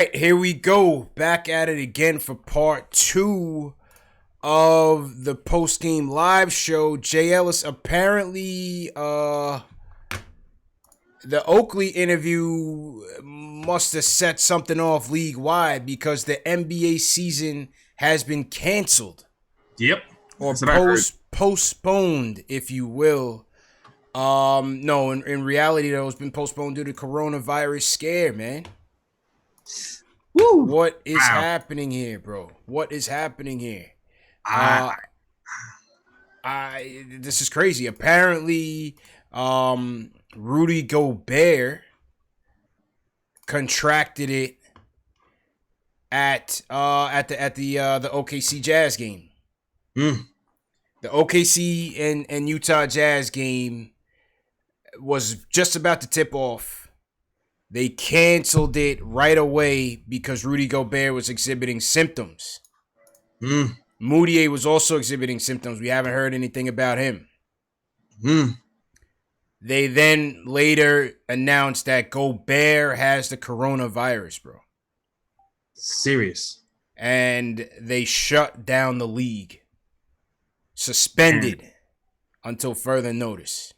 Right, here we go. Back at it again for part two of the post-game live show. Jay Ellis, apparently the Oakley interview must have set something off league-wide because the NBA season has been canceled. Yep. Or That's what I heard. postponed, if you will. No, in reality, though, it's been postponed due to coronavirus scare, man. Woo. What is Wow. happening here, bro? What is happening here? I, This is crazy. Apparently, Rudy Gobert contracted it at the OKC Jazz game. The OKC and Utah Jazz game was just about to tip off. They canceled it right away because Rudy Gobert was exhibiting symptoms. Moutier was also exhibiting symptoms. We haven't heard anything about him. They then later announced that Gobert has the coronavirus, bro. Serious. And they shut down the league. Suspended until further notice.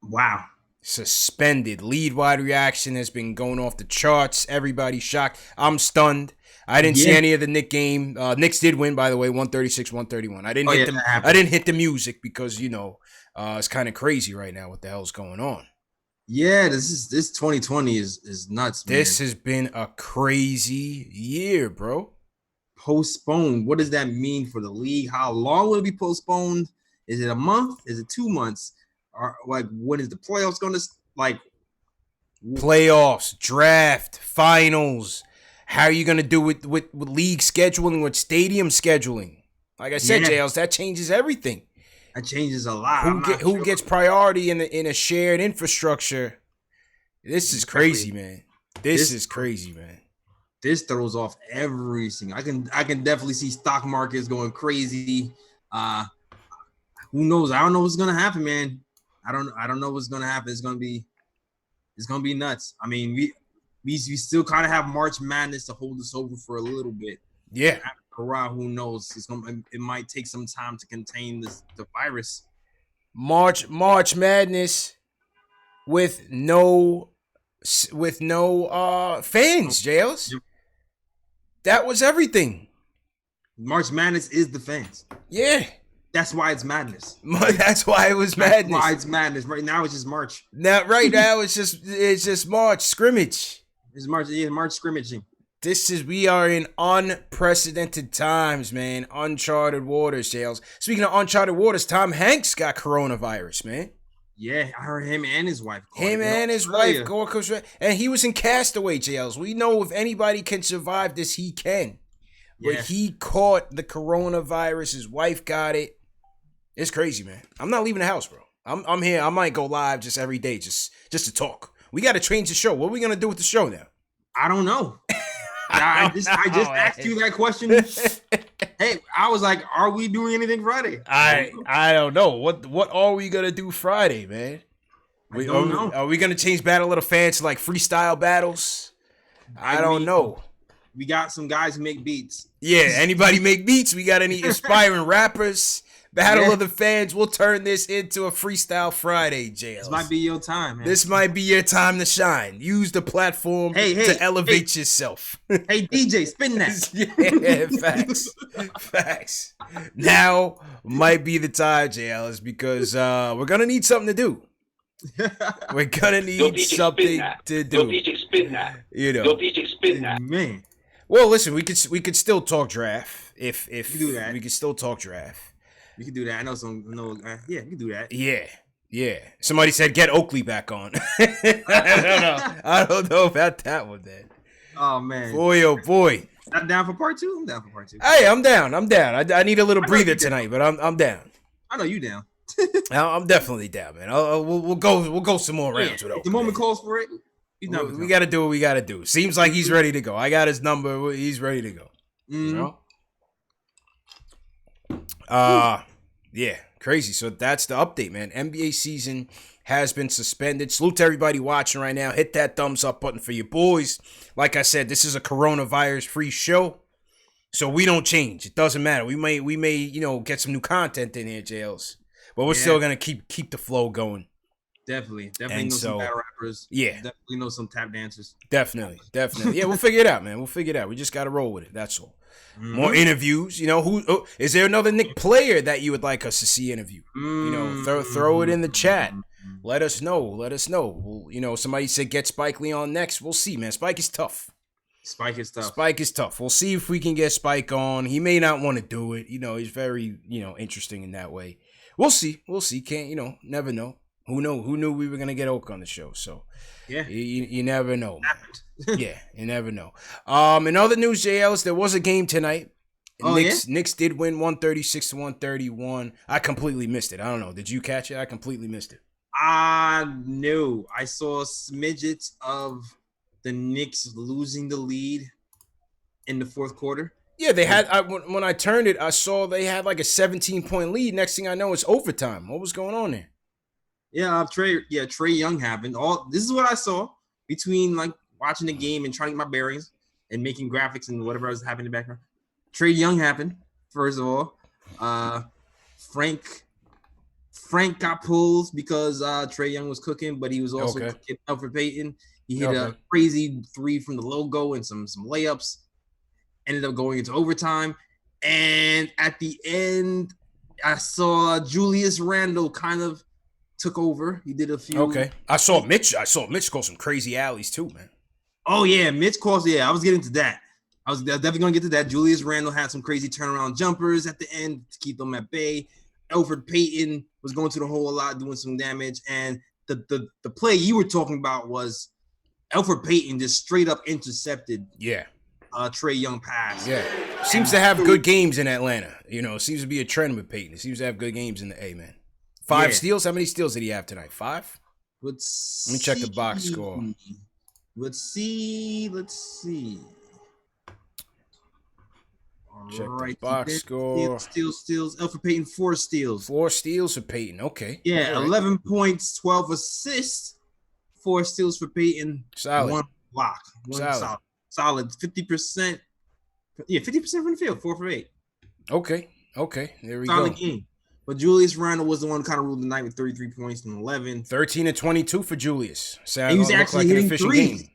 Wow. Suspended. League-wide reaction has been going off the charts. Everybody's shocked. I'm stunned. I didn't see any of the Knicks game. Knicks did win, by the way, 136-131. I didn't hit the music because it's kind of crazy right now. What the hell's going on? Yeah, this 2020 is nuts, man. This has been a crazy year, bro. Postponed. What does that mean for the league? How long will it be postponed? Is it a month? Is it 2 months? Or when is the playoffs going to Playoffs, draft, finals. How are you going to do with league scheduling, with stadium scheduling? Like I said, JLs, that changes everything. That changes a lot. Who gets priority in a shared infrastructure? This is crazy, man. This is crazy, man. This throws off everything. I can definitely see stock markets going crazy. Who knows? I don't know what's gonna happen, man. I don't know what's gonna happen. It's gonna be nuts. I mean, we still kind of have March Madness to hold us over for a little bit. Yeah. After who knows? It might take some time to contain the virus. March Madness with no fans, Jails. That was everything. March Madness is the fans. Yeah. That's why it's madness. That's why it was madness. That's why it's madness. Right now it's just March. Right now it's just March scrimmage. It's March, March scrimmaging. We are in unprecedented times, man. Uncharted waters, Jails. Speaking of uncharted waters, Tom Hanks got coronavirus, man. Yeah, I heard him and his wife. And he was in Castaway, Jails. We know if anybody can survive this, he can. But he caught the coronavirus. His wife got it. It's crazy, man. I'm not leaving the house, bro. I'm here. I might go live just every day, just to talk. We got to change the show. What are we gonna do with the show now? I don't know. I just asked you that question. Hey, I was like, are we doing anything Friday? I don't know. What are we gonna do Friday, man? I don't know. Are we gonna change Battle of the Fans to like freestyle battles? I don't know. We got some guys who make beats. Yeah, anybody make beats? We got any aspiring rappers? Battle of the Fans. We'll turn this into a Freestyle Friday, Jails. This might be your time, man. This might be your time to shine. Use the platform to elevate yourself. Hey, DJ, spin that. Yeah, facts. Now might be the time, JLs, because we're going to need something to do. We're going to need something to do. Yo, DJ, spin that. Yo, DJ, spin that. Man. Well, listen, we could still talk draft if do that. We could still talk draft. You can do that. I know you can do that. Yeah. Somebody said get Oakley back on. I don't know about that one, man. Oh man. Boy, oh boy. I'm down for part two. I'm down for part two. Hey, I'm down. I need a little breather tonight, but I'm down. I know you down. I'm definitely down, man. We'll go some more rounds with Oakley. If the moment calls for it. We got to do what we got to do. Seems like he's ready to go. I got his number. He's ready to go. You know? Yeah, crazy. So that's the update, man. NBA season has been suspended. Salute to everybody watching right now. Hit that thumbs up button for your boys. Like I said, this is a coronavirus-free show, so we don't change. It doesn't matter. We may get some new content in here, Jails, but we're still gonna keep the flow going. Definitely know some battle rappers. Yeah, definitely know some tap dancers. Definitely. Yeah, we'll figure it out, man. We'll figure it out. We just gotta roll with it. That's all. More interviews. Is there another Knick player that you would like us to see interview? Throw it in the chat. Let us know. Well, somebody said get Spike Lee on next. We'll see, man. Spike is tough. We'll see if we can get Spike on. He may not want to do it. He's very, interesting in that way. We'll see. Can't, never know. Who knew we were gonna get Oak on the show? So yeah, you never know. Yeah, you never know. In other news, JLs, there was a game tonight. Knicks did win 136-131. I completely missed it. I don't know. Did you catch it? I completely missed it. No. I saw smidgets of the Knicks losing the lead in the fourth quarter. Yeah, they had. When I turned it, I saw they had like a 17-point lead. Next thing I know, it's overtime. What was going on there? Yeah, Trey Young happened. This is what I saw between like watching the game and trying to get my bearings and making graphics and whatever was happening in the background. Trey Young happened, first of all. Frank got pulled because Trey Young was cooking, but he was also cooking Elfrid Payton. He hit a crazy three from the logo and some layups. Ended up going into overtime. And at the end, I saw Julius Randle kind of took over. He did a few. Okay. I saw Mitch call some crazy alleys too, man. Oh yeah, Mitch calls. Yeah, I was getting to that. I was definitely gonna get to that. Julius Randle had some crazy turnaround jumpers at the end to keep them at bay. Elfrid Payton was going to the hole a lot, doing some damage. And the play you were talking about was Elfrid Payton just straight up intercepted. Yeah. Trey Young pass. Yeah. Seems to have good games in Atlanta. Seems to be a trend with Payton. He seems to have good games in the A, man. 5 steals? How many steals did he have tonight? 5? Let me check the box score. Let's see. Check the box score. Steals. Elfrid Payton, 4 steals. 4 steals for Payton. Okay. Yeah, right. 11 points, 12 assists, 4 steals for Payton. Solid. 1 block. Solid. 50%. Yeah, 50% from the field. 4 for 8. Okay. There we Solid go. Game. But Julius Randle was the one kind of ruled the night with 33 points and 11. 13 and 22 for Julius. He was actually hitting threes.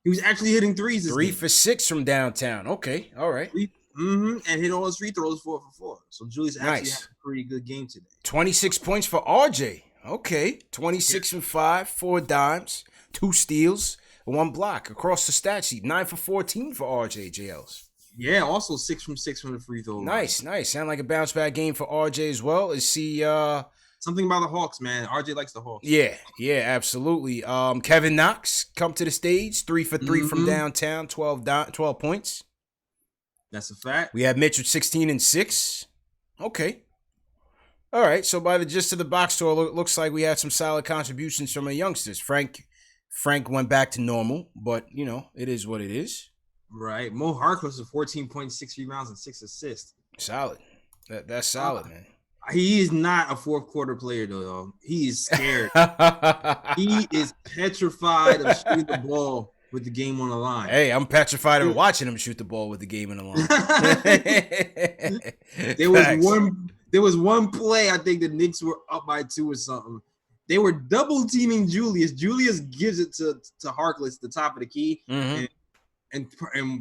He was actually hitting threes. 3 for 6 from downtown. Okay. All right. And hit all his free throws 4 for 4. So Julius actually had a pretty good game today. 26 points for RJ. Okay. 26 and 5, 4 dimes, 2 steals, 1 block across the stat sheet. 9 for 14 for RJ JLs. Yeah, also 6 from 6 from the free throw line. Nice. Sound like a bounce back game for RJ as well. Is he something about the Hawks, man? RJ likes the Hawks. Yeah, absolutely. Kevin Knox come to the stage, 3 for 3 from downtown, 12 points. That's a fact. We have Mitch with 16 and 6. Okay. All right. So by the gist of the box score, looks like we had some solid contributions from our youngsters. Frank went back to normal, but it is what it is. Right. Mo Harkless with 14.6 rebounds and 6 assists. Solid. That's solid, man. He is not a fourth quarter player, though. He is scared. He is petrified of shooting the ball with the game on the line. Hey, I'm petrified of watching him shoot the ball with the game on the line. There was one play, I think the Knicks were up by 2 or something. They were double teaming Julius. Julius gives it to Harkless, the top of the key. Mm-hmm. And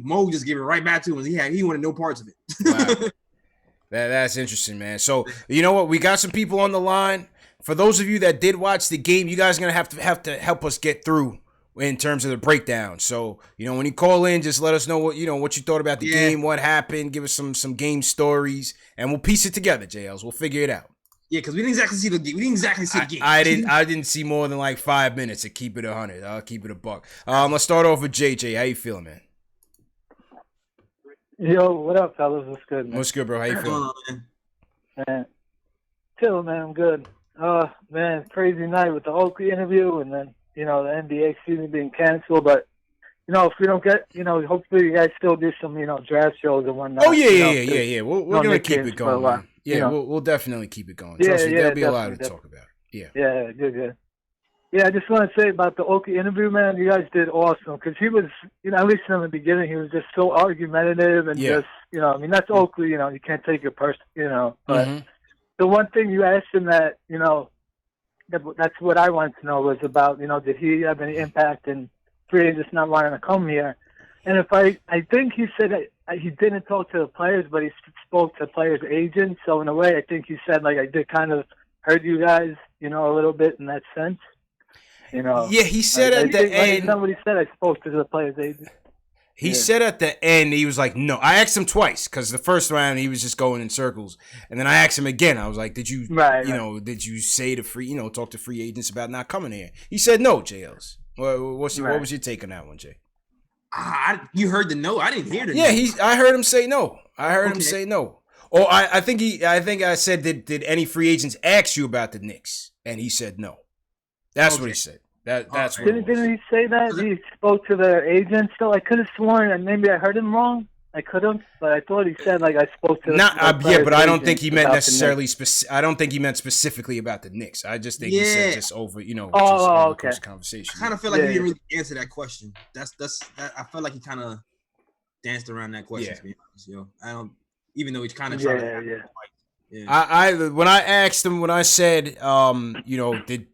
Mo just gave it right back to him. He wanted no parts of it. Wow. That's interesting, man. So you know what? We got some people on the line. For those of you that did watch the game, you guys are gonna have to help us get through in terms of the breakdown. So when you call in, just let us know what you thought about the game, what happened. Give us some game stories, and we'll piece it together, JLs. We'll figure it out. Yeah, because we didn't exactly see the game. I didn't see more than like 5 minutes to keep it 100. I'll keep it a buck. Let's start off with JJ. How you feeling, man? Yo, what up, fellas? What's good, man? What's good, bro? How you feeling? Man, chill, man. I'm good. Man, crazy night with the Oakley interview, and then the NBA season being canceled. But if we don't get, hopefully you guys still do some, draft shows and whatnot. Oh yeah. We're gonna keep it going. Man. Yeah, we'll definitely keep it going. Trust me, there'll be a lot to talk about. Yeah. Yeah, good. Yeah, I just want to say about the Oakley interview, man. You guys did awesome because he was, at least in the beginning, he was just so argumentative and just, I mean, that's Oakley. You can't take it personally, But the one thing you asked him that, that's what I wanted to know was about, did he have any impact in free agents not wanting to come here? And I think he said that he didn't talk to the players, but he spoke to players' agents. So in a way, I think he said I did kind of hurt you guys, a little bit in that sense. Yeah, he said at the end. Somebody said I spoke to the players' agent. He said at the end, he was like, no. I asked him twice because the first round he was just going in circles, and then I asked him again. I was like, did you, did you say to talk to free agents about not coming here? He said no. JLs. What was your take on that one, Jay? You heard the no. I didn't hear the no. Yeah, I heard him say no. I heard him say no. Oh, I think I said, did any free agents ask you about the Knicks? And he said no. That's what he said. That's what didn't he say that he spoke to their agents? So I could have sworn, and maybe I heard him wrong. I could have, but I thought he said I spoke to. But I don't think he meant necessarily I don't think he meant specifically about the Knicks. I just think he said just over, okay. Conversation. I kind of feel like he didn't really answer that question. That's I felt like he kind of danced around that question. To be honest, I don't, even though he's kind of trying to. Yeah. When I asked him, when I said,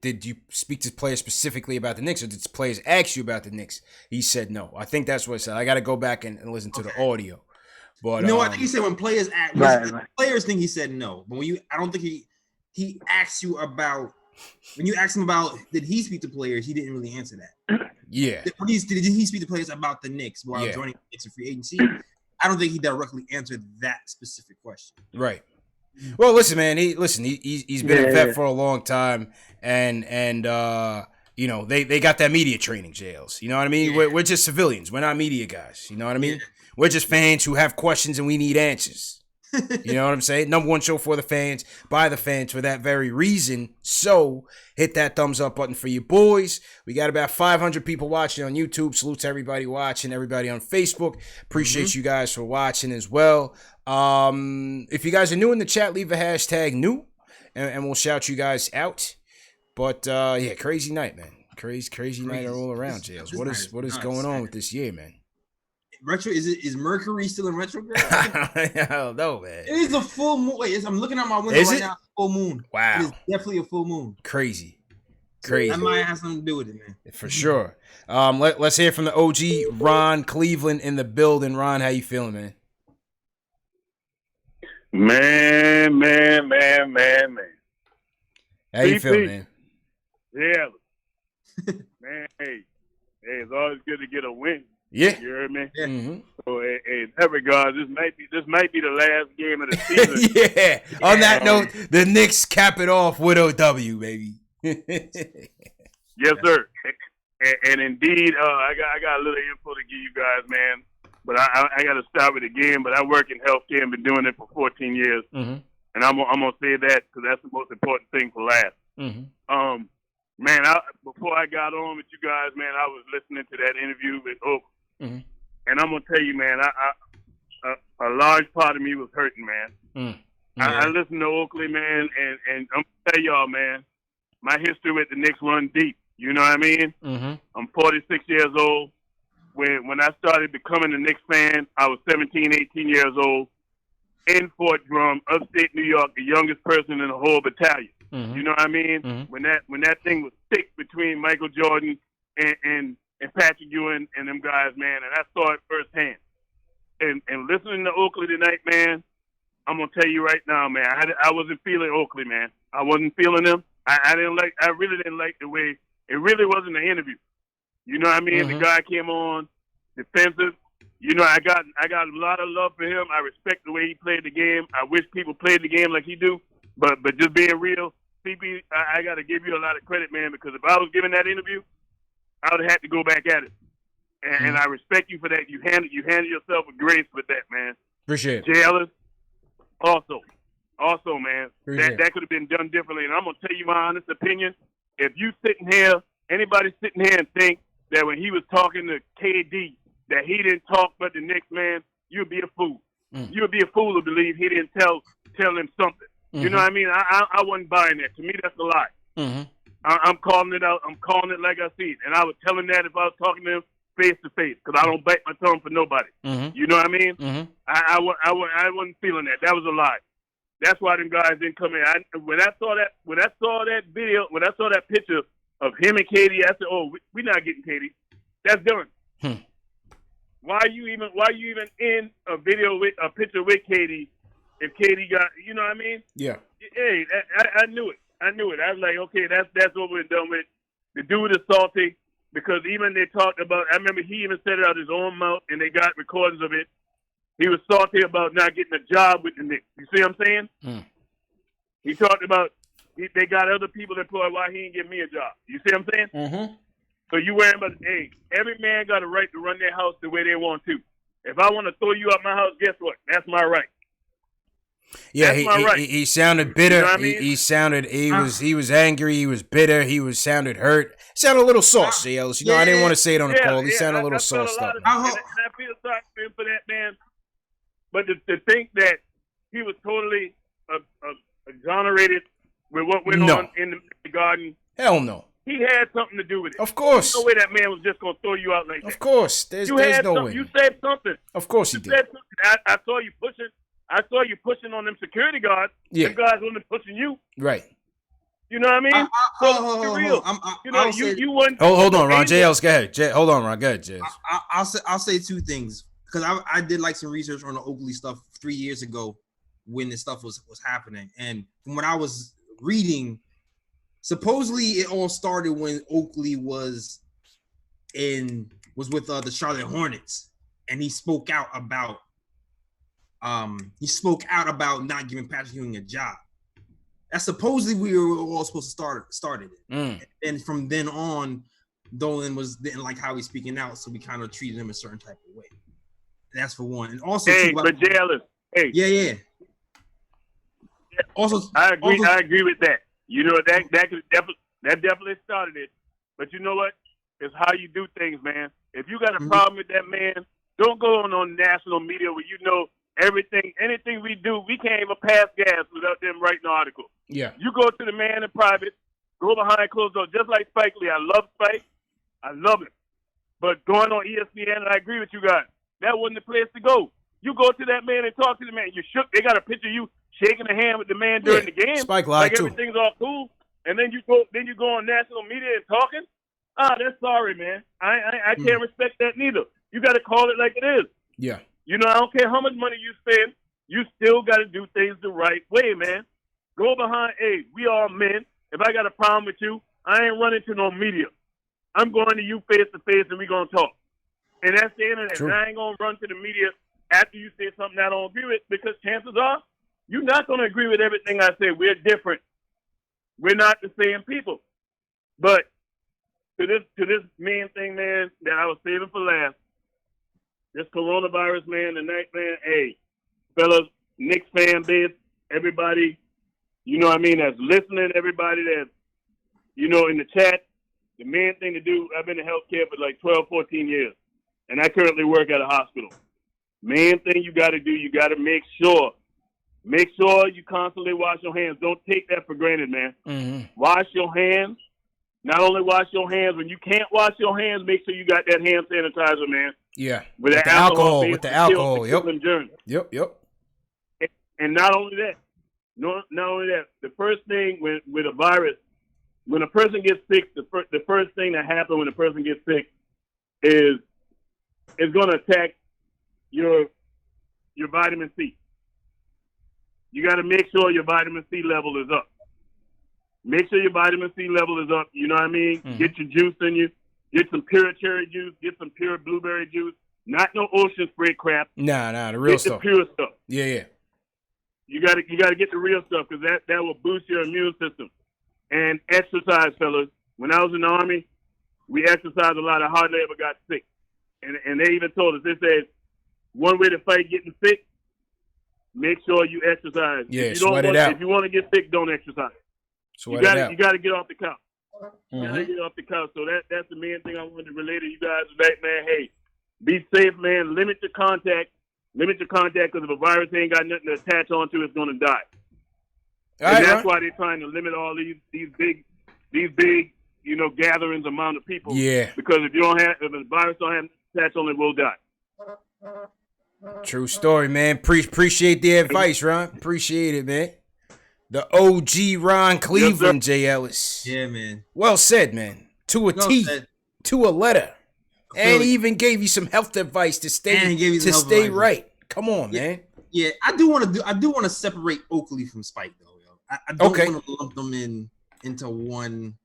did you speak to players specifically about the Knicks, or did players ask you about the Knicks? He said no. I think that's what I said. I got to go back and listen to the audio. But I think he said when players players think he said no. But I don't think he asked you about, when you asked him about did he speak to players, he didn't really answer that. Yeah. Did he speak to players about the Knicks while joining the Knicks in free agency? I don't think he directly answered that specific question. Right. Well, listen, man. He's been a vet for a long time, and they got that media training, jails. You know what I mean? We're just civilians. We're not media guys. You know what I mean? We're just fans who have questions and we need answers. You know what I'm saying? Number one show for the fans, by the fans, for that very reason. So hit that thumbs up button for you boys. We got about 500 people watching on YouTube. Salute to everybody watching, everybody on Facebook. Appreciate you guys for watching as well. If you guys are new in the chat, leave a hashtag new and we'll shout you guys out. But crazy night, man. Crazy night all around, Jails. What is going on with this year, man? Retro is Mercury still in retrograde? I don't know, man. It is a full moon. Wait, I'm looking out my window right now. Full moon. Wow. It is definitely a full moon. Crazy. That might have something to do with it, man. For sure. Let's hear from the OG Ron Cleveland in the building. Ron, how you feeling, man? Man. How you feeling, man? Yeah. Man, hey, it's always good to get a win. Yeah. You heard me? Yeah. Mm-hmm. So in that regard, this might be the last game of the season. Yeah. On that note, the Knicks cap it off with OW, baby. Yes, sir. And indeed, I got a little info to give you guys, man. But I got to start with the game. But I work in healthcare and been doing it for 14 years. Mm-hmm. And I'm gonna say that because that's the most important thing for last. Mm-hmm. Man, before I got on with you guys, man, I was listening to that interview with Oakley. Mm-hmm. And I'm gonna tell you, man, a large part of me was hurting, man. Mm-hmm. I listened to Oakley, man, and I'm gonna tell y'all, man, my history with the Knicks run deep. You know what I mean? Mm-hmm. I'm 46 years old. When I started becoming a Knicks fan, I was 17, 18 years old in Fort Drum, upstate New York, the youngest person in the whole battalion. Mm-hmm. You know what I mean? Mm-hmm. When that thing was thick between Michael Jordan and Patrick Ewing and them guys, man, and I saw it firsthand. And listening to Oakley tonight, man, I'm gonna tell you right now, man, I wasn't feeling Oakley, man. I wasn't feeling him. I really didn't like the way it really wasn't an interview. You know what I mean? Mm-hmm. The guy came on defensive. You know, I got a lot of love for him. I respect the way he played the game. I wish people played the game like he do. But just being real, CP, I got to give you a lot of credit, man, because if I was giving that interview, I would have had to go back at it. And I respect you for that. You handled yourself with grace with that, man. Appreciate it. Jailers, also, man, that could have been done differently. And I'm going to tell you my honest opinion. If you sitting here, anybody sitting here and think that when he was talking to KD, that he didn't talk but the Knicks, man, you'd be a fool. You would be a fool to believe he didn't tell him something. You know what I mean? I wasn't buying that. To me, that's a lie. I'm calling it out. I'm calling it like I see it. And I would tell him that if I was talking to him face to face, because I don't bite my tongue for nobody. Mm-hmm. You know what I mean? Mm-hmm. I wasn't feeling that. That was a lie. That's why them guys didn't come in. When I saw that video, when I saw that picture of him and Katie, I said, "Oh, we're not getting Katie. That's different." Why are you even in a video with a picture with Katie if Katie got, you know what I mean? Yeah. Hey, I knew it. I was like, okay, that's what we're done with. The dude is salty because even they talked about. I remember he even said it out his own mouth, and they got recordings of it. He was salty about not getting a job with the Knicks. You see what I'm saying? He talked about they got other people employed. Why he didn't give me a job? You see what I'm saying? Mm-hmm. So you worrying about, hey, every man got a right to run their house the way they want to. If I want to throw you out my house, guess what? That's my right. Yeah, That's my right. He sounded bitter. You know what I mean? He was angry. He was bitter. He sounded hurt. Sounded a little saucy, Ellis. You know, I didn't want to say it on the call. He sounded a little sauced up. And I feel sorry for him for that, man. But to think that he was totally exonerated with what went on in the garden. Hell no. He had something to do with it. Of course. There's no way that man was just going to throw you out like that. Of course. There's no way. You said something. Of course he did. I saw you pushing. I saw you pushing on them security guards. Yeah. Them guys wasn't pushing you. Right. You know what I mean? Hold on, Ron. JL's, go ahead. Hold on, Ron. Go ahead, Jay. I'll say two things because I did like some research on the Oakley stuff 3 years ago when this stuff was happening, and from what I was reading, supposedly it all started when Oakley was with the Charlotte Hornets, and he spoke out about not giving Patrick Ewing a job. That's supposedly we were all supposed to started it. And from then on, Dolan didn't like how he's speaking out, so we kind of treated him a certain type of way. That's for one. And also, but Jay Ellis, yeah. Also, I agree with that. You know that definitely started it. But you know what? It's how you do things, man. If you got a problem with that man, don't go on national media where you know anything we do, we can't even pass gas without them writing an article. Yeah. You go to the man in private, go behind closed doors, just like Spike Lee. I love Spike. I love him. But going on ESPN, and I agree with you guys, that wasn't the place to go. You go to that man and talk to the man. You shook. They got a picture of you shaking a hand with the man during the game. Spike lied too. Everything's all cool. And then you go on national media and talking. That's sorry, man. I can't respect that neither. You got to call it like it is. Yeah. You know, I don't care how much money you spend. You still got to do things the right way, man. Go behind. Hey, we all men. If I got a problem with you, I ain't running to no media. I'm going to you face to face, and we gonna talk. And that's the end of that. And I ain't gonna run to the media after you say something I don't agree with, because chances are you're not gonna agree with everything I say. We're different. We're not the same people. But to this main thing, man, that I was saving for last. This coronavirus, man, tonight, man, hey, fellas, Knicks fan base, everybody, you know what I mean, that's listening, everybody that's, you know, in the chat, the main thing to do, I've been in healthcare for like 12, 14 years, and I currently work at a hospital. Main thing you got to do, you got to make sure you constantly wash your hands. Don't take that for granted, man. Mm-hmm. Wash your hands. Not only wash your hands, when you can't wash your hands, make sure you got that hand sanitizer, man. Yeah. With the alcohol. Yep. And not only that, the first thing with a virus, when a person gets sick, the first thing that happens when a person gets sick is going to attack your vitamin C. You got to make sure your vitamin C level is up. Make sure your vitamin C level is up. You know what I mean? Mm-hmm. Get your juice in you. Get some pure cherry juice. Get some pure blueberry juice. Not no ocean spray crap. Nah, the real stuff. Get the pure stuff. Yeah. You got to get the real stuff, because that will boost your immune system. And exercise, fellas. When I was in the Army, we exercised a lot. I hardly ever got sick. And they even told us, they said, one way to fight getting sick, make sure you exercise. Yeah, sweat it out. If you want to get sick, don't exercise. You got to get off the couch. You got to get off the couch. So that's the main thing I wanted to relay to you guys tonight, man. Hey, be safe, man. Limit your contact. Because if a virus ain't got nothing to attach onto, it's going to die. And that's why they're trying to limit all these these big, gatherings amount of people. Yeah. Because if the virus don't have stats on it, we'll die. True story, man. Appreciate the advice, Ron. Appreciate it, man. The OG Ron Cleveland, Jay Ellis. Yeah, man. Well said, man. To a T, to a letter. And he even gave you some health advice to stay right. Come on, man. Yeah, I do want to separate Oakley from Spike though, yo. I don't want to lump them into one,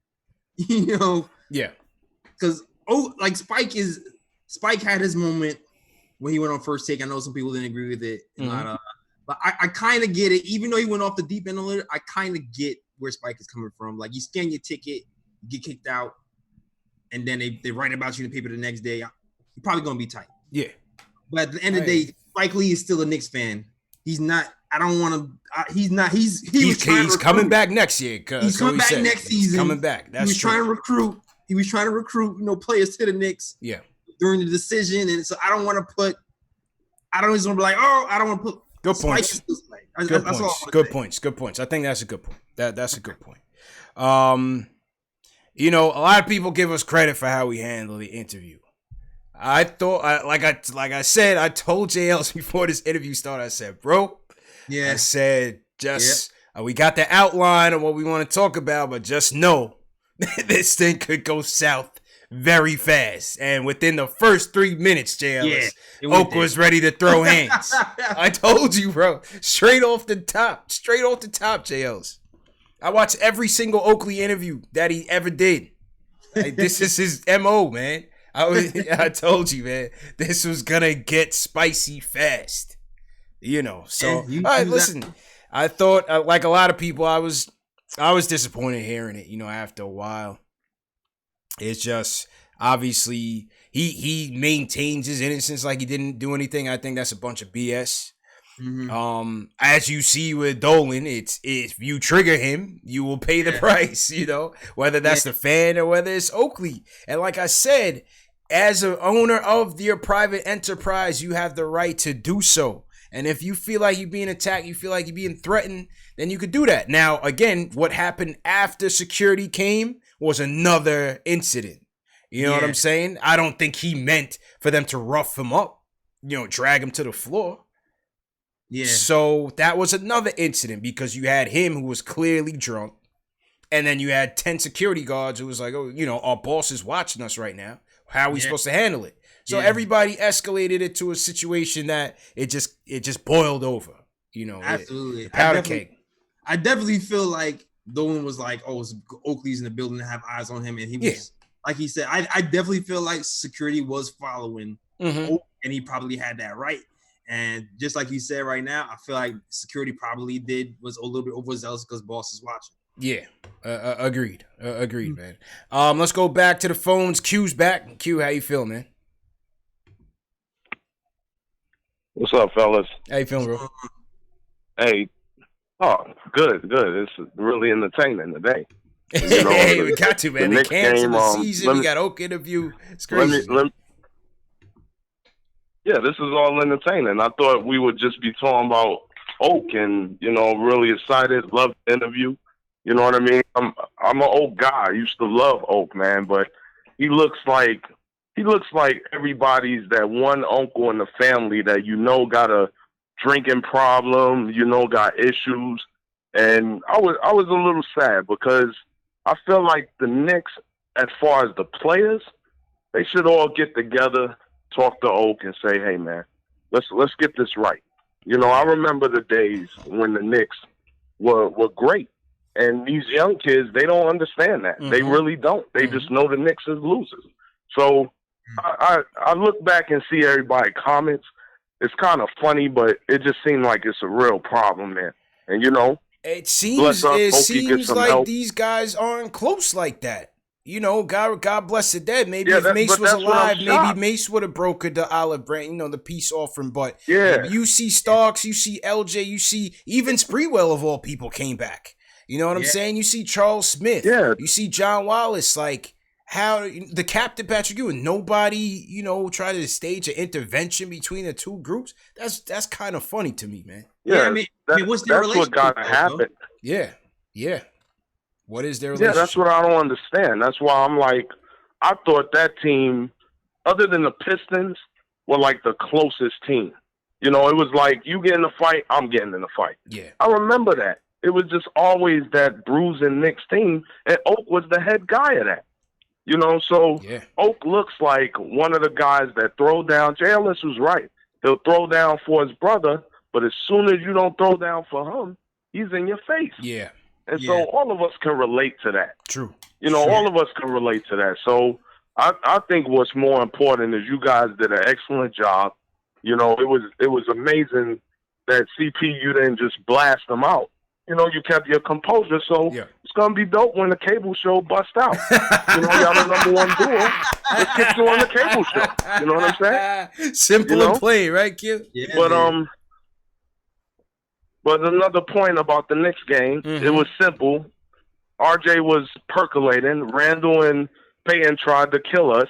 Yeah. Because Spike had his moment when he went on First Take. I know some people didn't agree with it. But I kind of get it. Even though he went off the deep end a little, I kind of get where Spike is coming from. Like, you scan your ticket, you get kicked out, and then they write about you in the paper the next day. You're probably going to be tight. Yeah. But at the end of the day, Spike Lee is still a Knicks fan. He's not. I don't want to. He's not. He's coming back next year. He's coming back next season. Coming back. That's he was trying to recruit. He was trying to recruit, players to the Knicks. Yeah. During the decision, and so I don't want to put. I don't just want to be like, I don't want to put. Good points. Good points. I think that's a good point. That's a good point. A lot of people give us credit for how we handle the interview. I thought, like I said, I told JLs before this interview started. I said, bro, I said, we got the outline of what we want to talk about, but just know this thing could go south very fast. And within the first 3 minutes, JLs, Oak was ready to throw hands. I told you, bro. Straight off the top, JLs. I watched every single Oakley interview that he ever did. Like, this is his MO, man. I told you, man, this was gonna get spicy fast. So all right, listen. I thought, like a lot of people, I was disappointed hearing it. After a while, it's just obviously he maintains his innocence like he didn't do anything. I think that's a bunch of BS. Mm-hmm. As you see with Dolan, it's if you trigger him, you will pay the price, whether that's the fan or whether it's Oakley. And like I said, as an owner of your private enterprise, you have the right to do so. And if you feel like you're being attacked, you feel like you're being threatened, then you could do that. Now, again, what happened after security came was another incident. You know what I'm saying? I don't think he meant for them to rough him up, drag him to the floor. Yeah. So that was another incident because you had him who was clearly drunk. And then you had 10 security guards who was like, our boss is watching us right now. How are we supposed to handle it? So everybody escalated it to a situation that it just boiled over. Absolutely. Powder cake. I definitely feel like Dolan was like, Oakley's in the building to have eyes on him. And he was, like he said, I definitely feel like security was following Oak, and he probably had that right. And just like you said right now, I feel like security probably was a little bit overzealous because boss is watching. Yeah, agreed, man. Let's go back to the phones. Q's back. Q, how you feel, man? What's up, fellas? How you feeling, bro? Hey, good. It's really entertaining today. Hey, we got to, man. They canceled the season. We got Oak interview. It's crazy. Yeah, this is all entertaining. I thought we would just be talking about Oak and, really excited. Love the interview. You know what I mean? I'm an Oak guy. I used to love Oak, man, but he looks like everybody's that one uncle in the family that got a drinking problem, got issues. And I was a little sad because I feel like the Knicks, as far as the players, they should all get together, talk to Oak and say, hey, man, let's get this right. I remember the days when the Knicks were great. And these young kids, they don't understand that. Mm-hmm. They really don't. They just know the Knicks is losers. So I look back and see everybody comments. It's kind of funny, but it just seemed like it's a real problem, man. And, it seems like help. These guys aren't close like that. God bless the dead. Maybe if Mace was alive, maybe Mace would have brokered the olive branch, the peace offering. But you see Starks, you see LJ, you see even Spreewell of all people came back. You know what I'm saying? You see Charles Smith. Yeah. You see John Wallace. Like, how the captain Patrick Ewing, nobody, tried to stage an intervention between the two groups. That's kind of funny to me, man. Yeah, I mean, what's their relationship? That's what got to happen. Yeah. What is their relationship? Yeah, that's what I don't understand. That's why I'm like, I thought that team, other than the Pistons, were like the closest team. You know, it was like, you get in a fight, I'm getting in a fight. Yeah. I remember that. It was just always that bruising Knicks team, and Oak was the head guy of that. You know, so Oak looks like one of the guys that throw down. JLS was right. He'll throw down for his brother, but as soon as you don't throw down for him, he's in your face. Yeah. And so all of us can relate to that. True. You know, all of us can relate to that. So I think what's more important is you guys did an excellent job. You know, it was amazing that CP, you didn't just blast them out. You know, you kept your composure, so it's going to be dope when the cable show busts out. You know, y'all the number one duo. Let's get you on the cable show. You know what I'm saying? Simple and plain, right, Q? Yeah, but another point about the Knicks game, it was simple. RJ was percolating. Randall and Payton tried to kill us,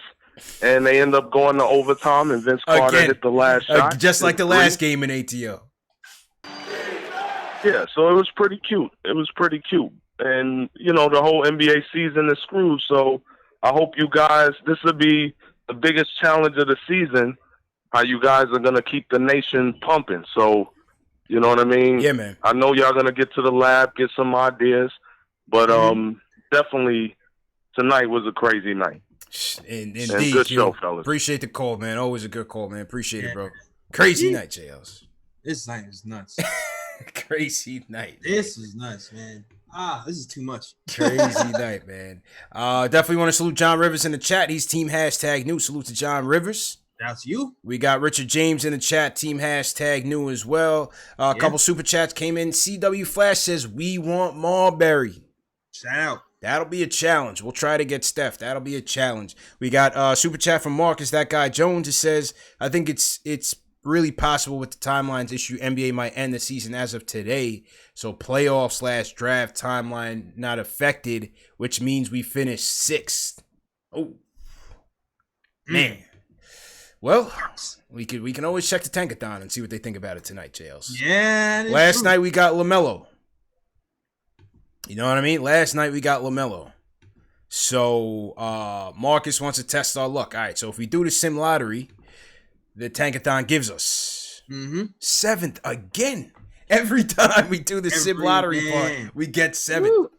and they end up going to overtime, and Vince Carter hit the last shot. Just like the last game in ATL. Yeah, so it was pretty cute. And, you know, the whole NBA season is screwed, so I hope you guys, this will be the biggest challenge of the season, how you guys are going to keep the nation pumping. So, you know what I mean? Yeah, man. I know y'all going to get to the lab, get some ideas, but definitely tonight was a crazy night. Indeed, and good show, fellas. Appreciate the call, man. Always a good call, man. Appreciate it, bro. Crazy night, JLs. This night was nuts. Crazy night. This is nuts, man. This is too much. Crazy night, man. Definitely want to salute John Rivers in the chat. He's team #new. Salute to John Rivers. That's you. We got Richard James in the chat, team #new as well. A couple super chats came in. CW Flash says, we want Marbury. Shout out. That'll be a challenge. We'll try to get Steph. That'll be a challenge. We got super chat from Marcus, that guy Jones. It says, I think it's really possible with the timelines issue, NBA might end the season as of today. So playoff/draft timeline not affected, which means we finish 6th. Oh, man. Well, we can always check the Tankathon and see what they think about it tonight, Jails. Yeah. Last night we got LaMelo. You know what I mean? Last night we got LaMelo. So Marcus wants to test our luck. All right, so if we do the sim lottery, the Tankathon gives us 7th again. Every time we do the sim lottery part, we get 7th. Woo.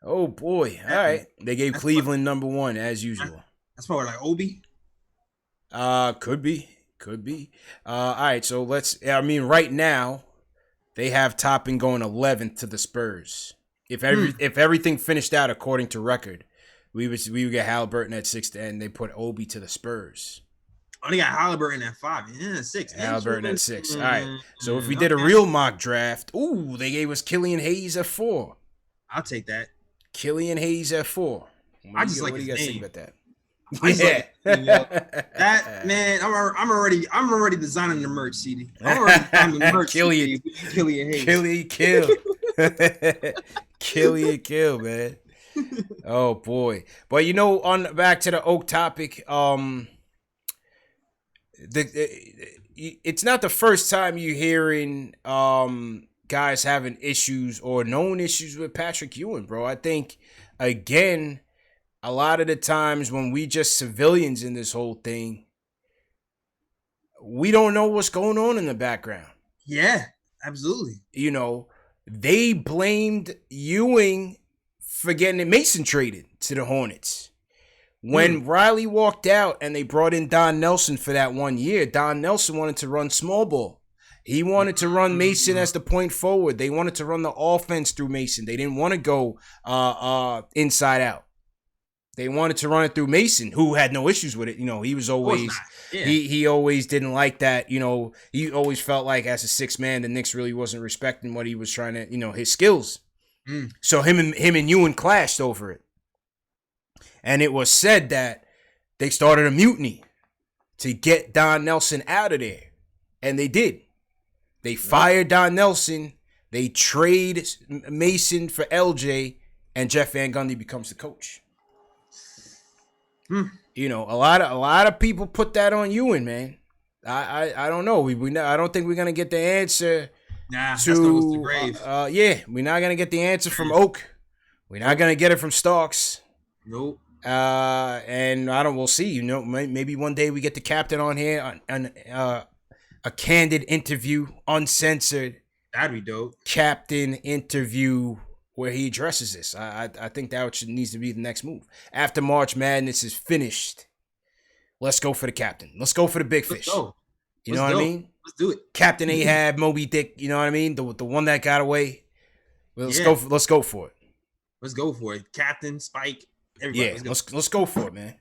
Oh, boy. All right. They gave Cleveland number 1, as usual. That's probably like Obi. Could be. All right, so right now, they have Toppin going 11th to the Spurs. If everything finished out according to record, we would get Halliburton at 6th, and they put Obi to the Spurs. Oh, they got Halliburton at 5. Yeah, 6. Halliburton at 6. All right. So if we did a real mock draft, they gave us Killian Hayes at 4. I'll take that. Killian Hayes at 4. What do you guys think about that? That man, I'm already designing the merch, CD. I'm already designing the merch. Killian Hayes. Kill, man. Oh boy. But on back to the Oak topic, it's not the first time you're hearing guys having issues or known issues with Patrick Ewing, bro. I think again, a lot of the times when we just civilians in this whole thing, we don't know what's going on in the background. Yeah, absolutely. They blamed Ewing for getting Mason traded to the Hornets. When Riley walked out and they brought in Don Nelson for that 1 year, Don Nelson wanted to run small ball. He wanted to run Mason as the point forward. They wanted to run the offense through Mason. They didn't want to go inside out. They wanted to run it through Mason, who had no issues with it. He was always he always didn't like that. He always felt like as a 6th man, the Knicks really wasn't respecting what he was trying to, his skills. So him and Ewing clashed over it. And it was said that they started a mutiny to get Don Nelson out of there. And they did. They fired Don Nelson. They trade Mason for LJ, and Jeff Van Gundy becomes the coach. A lot of people put that on Ewing, man. I don't know. I don't think we're gonna get the answer. Nah, that's gonna go to the grave. We're not gonna get the answer from Oak. We're not gonna get it from Starks. Nope. And we'll see. You know, maybe one day we get the captain on here on a candid interview, uncensored. That'd be dope. Captain interview where he addresses this. I think that needs to be the next move. After March Madness is finished, let's go for the captain. Let's go for the big fish. You know what I mean? Let's do it. Captain Ahab, Moby Dick. You know what I mean? The one that got away. Let's go for it. Let's go for it. Captain, Spike, everybody. Yeah, let's go for it, man.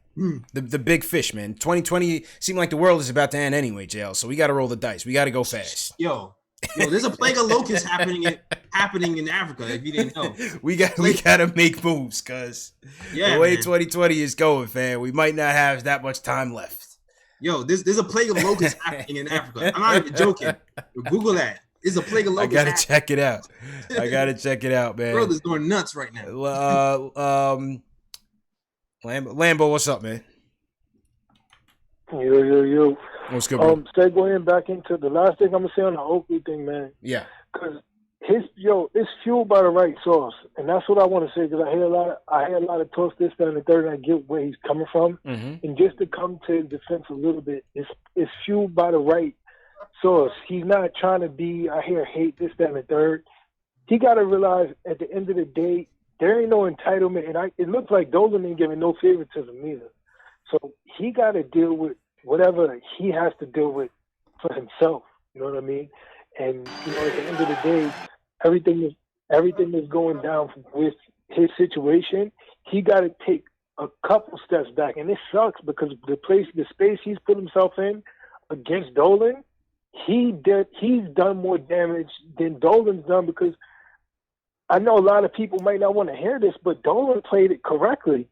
The big fish, man. 2020 seemed like the world is about to end anyway, JL. So we got to roll the dice. We got to go fast. Yo, there's a plague of locusts happening in Africa. If you didn't know, we got to make moves, cause the way 2020 is going, fam, we might not have that much time left. Yo, there's a plague of locusts happening in Africa. I'm not even joking. Google that. There's a plague of locusts. I gotta check it out. Man. World is going nuts right now. Lambo, what's up, man? Yo. What's good, bro? Segueing back into the last thing I'm gonna say on the Oakley thing, man. Yeah. Because it's fueled by the right source, and that's what I want to say. Because I hear a lot of talks this, that, and the third, and I get where he's coming from. Mm-hmm. And just to come to his defense a little bit, it's fueled by the right source. He's not trying to be, I hear hate this, that, and the third. He got to realize at the end of the day, there ain't no entitlement, and it looks like Dolan ain't giving no favoritism either. So he got to deal with whatever he has to deal with for himself. You know what I mean? And at the end of the day, everything is going down with his situation. He got to take a couple steps back, and it sucks because the space he's put himself in against Dolan, he's done more damage than Dolan's done. Because I know a lot of people might not want to hear this, but Dolan played it correctly.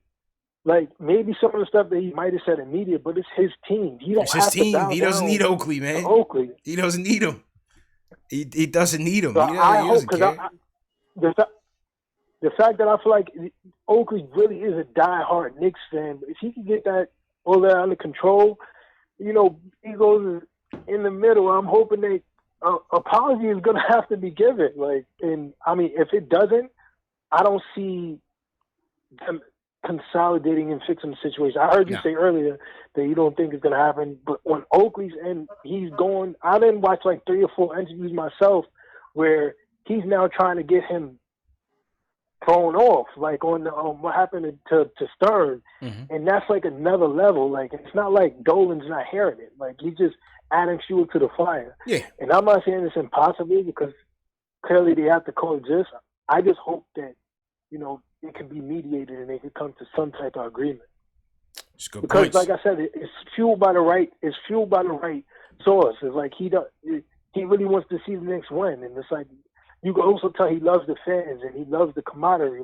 Like, maybe some of the stuff that he might have said in media, but it's his team. He doesn't need Oakley, man. He doesn't need him. He doesn't need him. So the fact that I feel like Oakley really is a diehard Knicks fan, but if he can get all that under control, Eagles is in the middle. I'm hoping that apology is going to have to be given. If it doesn't, I don't see them consolidating and fixing the situation. I heard you say earlier that you don't think it's going to happen, but on Oakley's end, he's going. I didn't watch like 3 or 4 interviews myself where he's now trying to get him thrown off, like on what happened to Stern, and that's like another level. Like, it's not like Dolan's not hearing it. Like, he's just adding fuel to the fire. Yeah. And I'm not saying it's impossible because clearly they have to coexist. I just hope that it can be mediated and they can come to some type of agreement. Because, like I said, it's fueled by the right. It's fueled by the right source. It's like he really wants to see the Knicks win, and it's like you can also tell he loves the fans and he loves the camaraderie.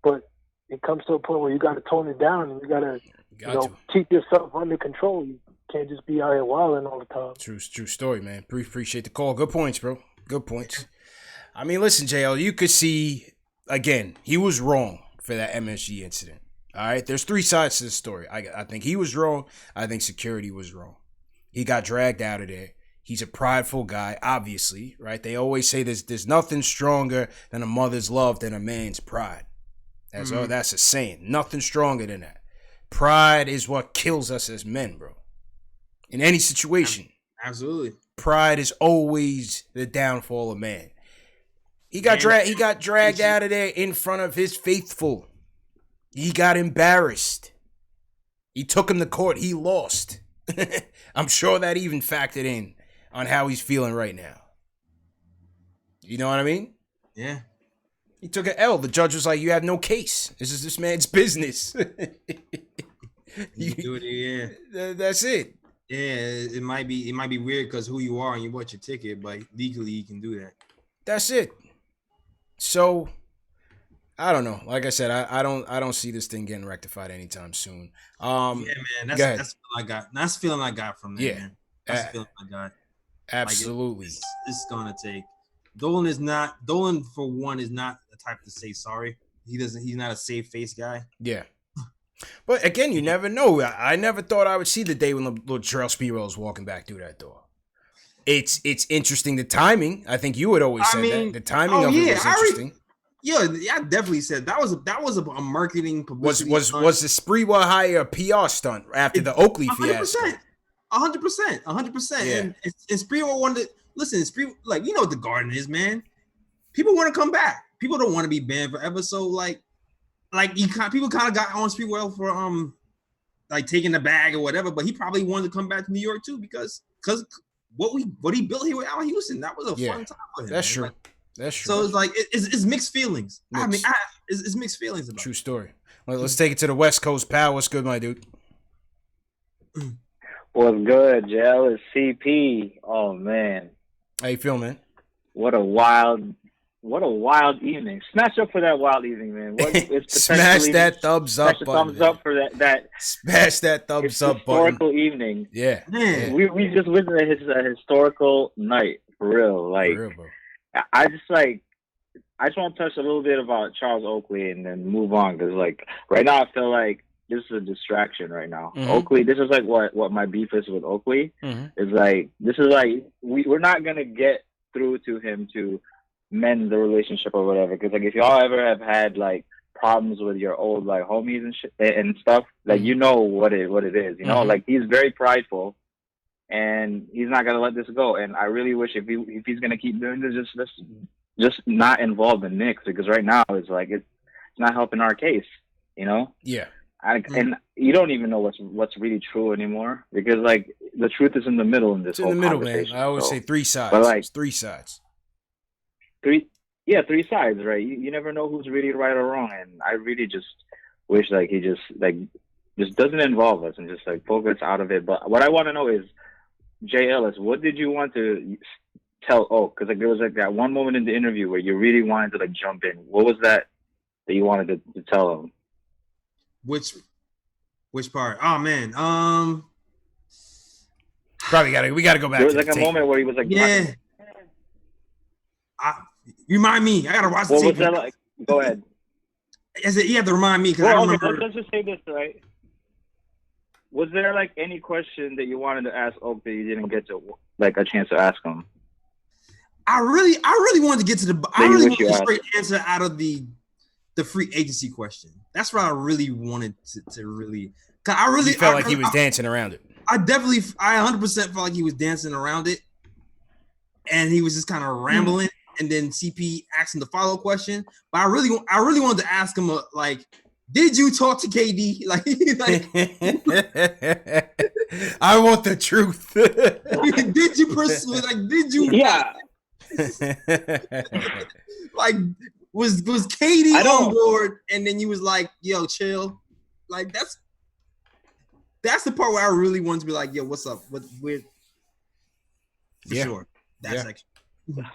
But it comes to a point where you got to tone it down and you got to keep yourself under control. You can't just be out here wilding all the time. True story, man. Appreciate the call. Good points, bro. Good points. I mean, listen, JL, you could see. Again, he was wrong for that MSG incident. All right, there's 3 sides to the story. I think he was wrong. I think security was wrong. He got dragged out of there. He's a prideful guy, obviously, right? They always say there's nothing stronger than a mother's love than a man's pride. That's a saying. Nothing stronger than that. Pride is what kills us as men, bro. In any situation. Absolutely. Pride is always the downfall of man. He got dragged out of there in front of his faithful. He got embarrassed. He took him to court. He lost. I'm sure that even factored in on how he's feeling right now. You know what I mean? Yeah. He took an L. The judge was like, "You have no case. This is this man's business." That's it. Yeah, it might be weird because who you are and you bought your ticket, but legally you can do that. That's it. So, I don't know. Like I said, I don't see this thing getting rectified anytime soon. Yeah, man, that's the feeling I got. That's the feeling I got from that. Yeah, man. That's the feeling I got. Absolutely, it's gonna take. Dolan for one is not the type to say sorry. He's not a safe face guy. Yeah. But again, you never know. I never thought I would see the day when little Terrell Spiro was walking back through that door. It's interesting, the timing. I think you had always said that. The timing of it was interesting. Yeah, I definitely said that was a marketing publicity. Was the Sprewell hire a PR stunt after the Oakley fiasco? 100%. And Sprewell wanted to listen. Sprewell, like, you know what the Garden is, man. People want to come back. People don't want to be banned forever. So people kind of got on Sprewell for like taking the bag or whatever. But he probably wanted to come back to New York too because what he built here with Allen Houston, that was a fun time for him. That's true. Like, that's true. So it's like it's mixed feelings. I mean, it's mixed feelings about true story. Well, let's take it to the West Coast. Pal, what's good, my dude? What's good, JL? It's CP. Oh man, how you feel, man? What a wild evening. Smash up for that wild evening, man. Smash that thumbs up button. Thumbs up for that. Smash that thumbs up button. Historical evening. Yeah. We just witnessed a historical night for real. Like, for real, bro. I just want to touch a little bit about Charles Oakley and then move on because like right now I feel like this is a distraction right now. Mm-hmm. Oakley, this is like what my beef is with Oakley. Mm-hmm. Is like this is like we're not gonna get through to him to mend the relationship or whatever. Because like if y'all ever have had like problems with your old like homies and shit and stuff, like you know what it is. You know, like he's very prideful. And he's not gonna let this go. And I really wish if he's gonna keep doing this, just not involve the Knicks because right now it's like it's not helping our case. You know? Yeah. And you don't even know what's really true anymore because like the truth is in the middle in this whole conversation. Man. I always say three sides. But like it's three sides. Three sides, right? You never know who's really right or wrong. And I really just wish like he just doesn't involve us and just like focus out of it. But what I want to know is, Jay Ellis, what did you want to tell Oak? Because like there was like that one moment in the interview where you really wanted to like jump in. What was that you wanted to tell him? Which part? Oh man, probably we gotta go back. There was like a moment where he was like, yeah. Remind me. I gotta watch the tape. What was that like? Go ahead. You have to remind me because I don't remember. Let's just say this, right? Was there like any question that you wanted to ask Oak that you didn't get to like a chance to ask him? I really wanted to get to the. I really wanted a straight answer out of the free agency question. That's what I really wanted to really. Cause I really felt like he was dancing around it. I 100% felt like he was dancing around it, and he was just kind of rambling. And then CP asked him the follow question. But I really wanted to ask him like, did you talk to KD? Like I want the truth. Did you pursue? Like, did you? Yeah. Like, was KD on board? And then you was like, yo, chill. Like that's the part where I really wanted to be like, yo, what's up? For sure. That's actually.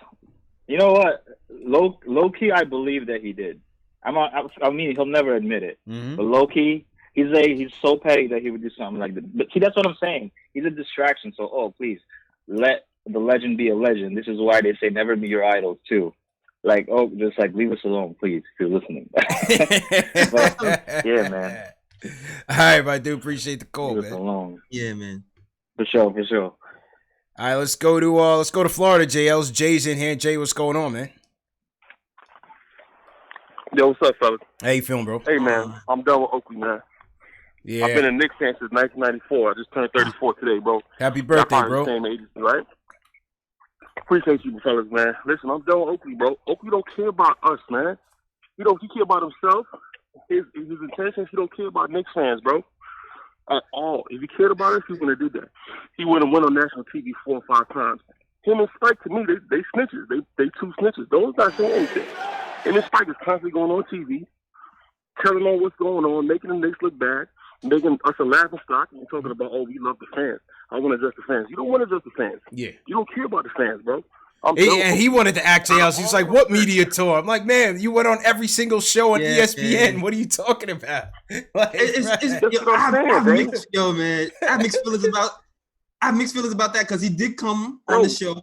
You know what? Low key, I believe that he did. I mean, he'll never admit it. Mm-hmm. But low key, he's so petty that he would do something like that. But see, that's what I'm saying. He's a distraction. So, please let the legend be a legend. This is why they say never be your idols too. Like, just like leave us alone, please, if you're listening. But, yeah, man. All right, I do appreciate the call, leave man. Us alone. Yeah, man. For sure. All right, let's go to Florida. JL's Jay's in here. Jay, what's going on, man? Yo, what's up, fellas? How you feeling, bro? Hey, man, I'm done with Oakley, man. Yeah. I've been a Knicks fan since 1994. I just turned 34 today, bro. Happy birthday, bro. Same age, right? Appreciate you, fellas, man. Listen, I'm done with Oakley, bro. Oakley don't care about us, man. He care about himself. His intentions. He don't care about Knicks fans, bro. At all. If he cared about us, he wouldn't have did that. He would have went on national TV 4 or 5 times. Him and Spike, to me, they snitches. They two snitches. Those not saying anything. Him and Spike is constantly going on TV, telling on what's going on, making the Knicks look bad, making us a laughing stock, and talking about, we love the fans. I want to address the fans. You don't want to address the fans. Yeah. You don't care about the fans, bro. And he wanted to act else. He's like, what media tour? I'm like, man, you went on every single show on ESPN. Man. What are you talking about? Like, I have mixed feelings about that because he did come on the show,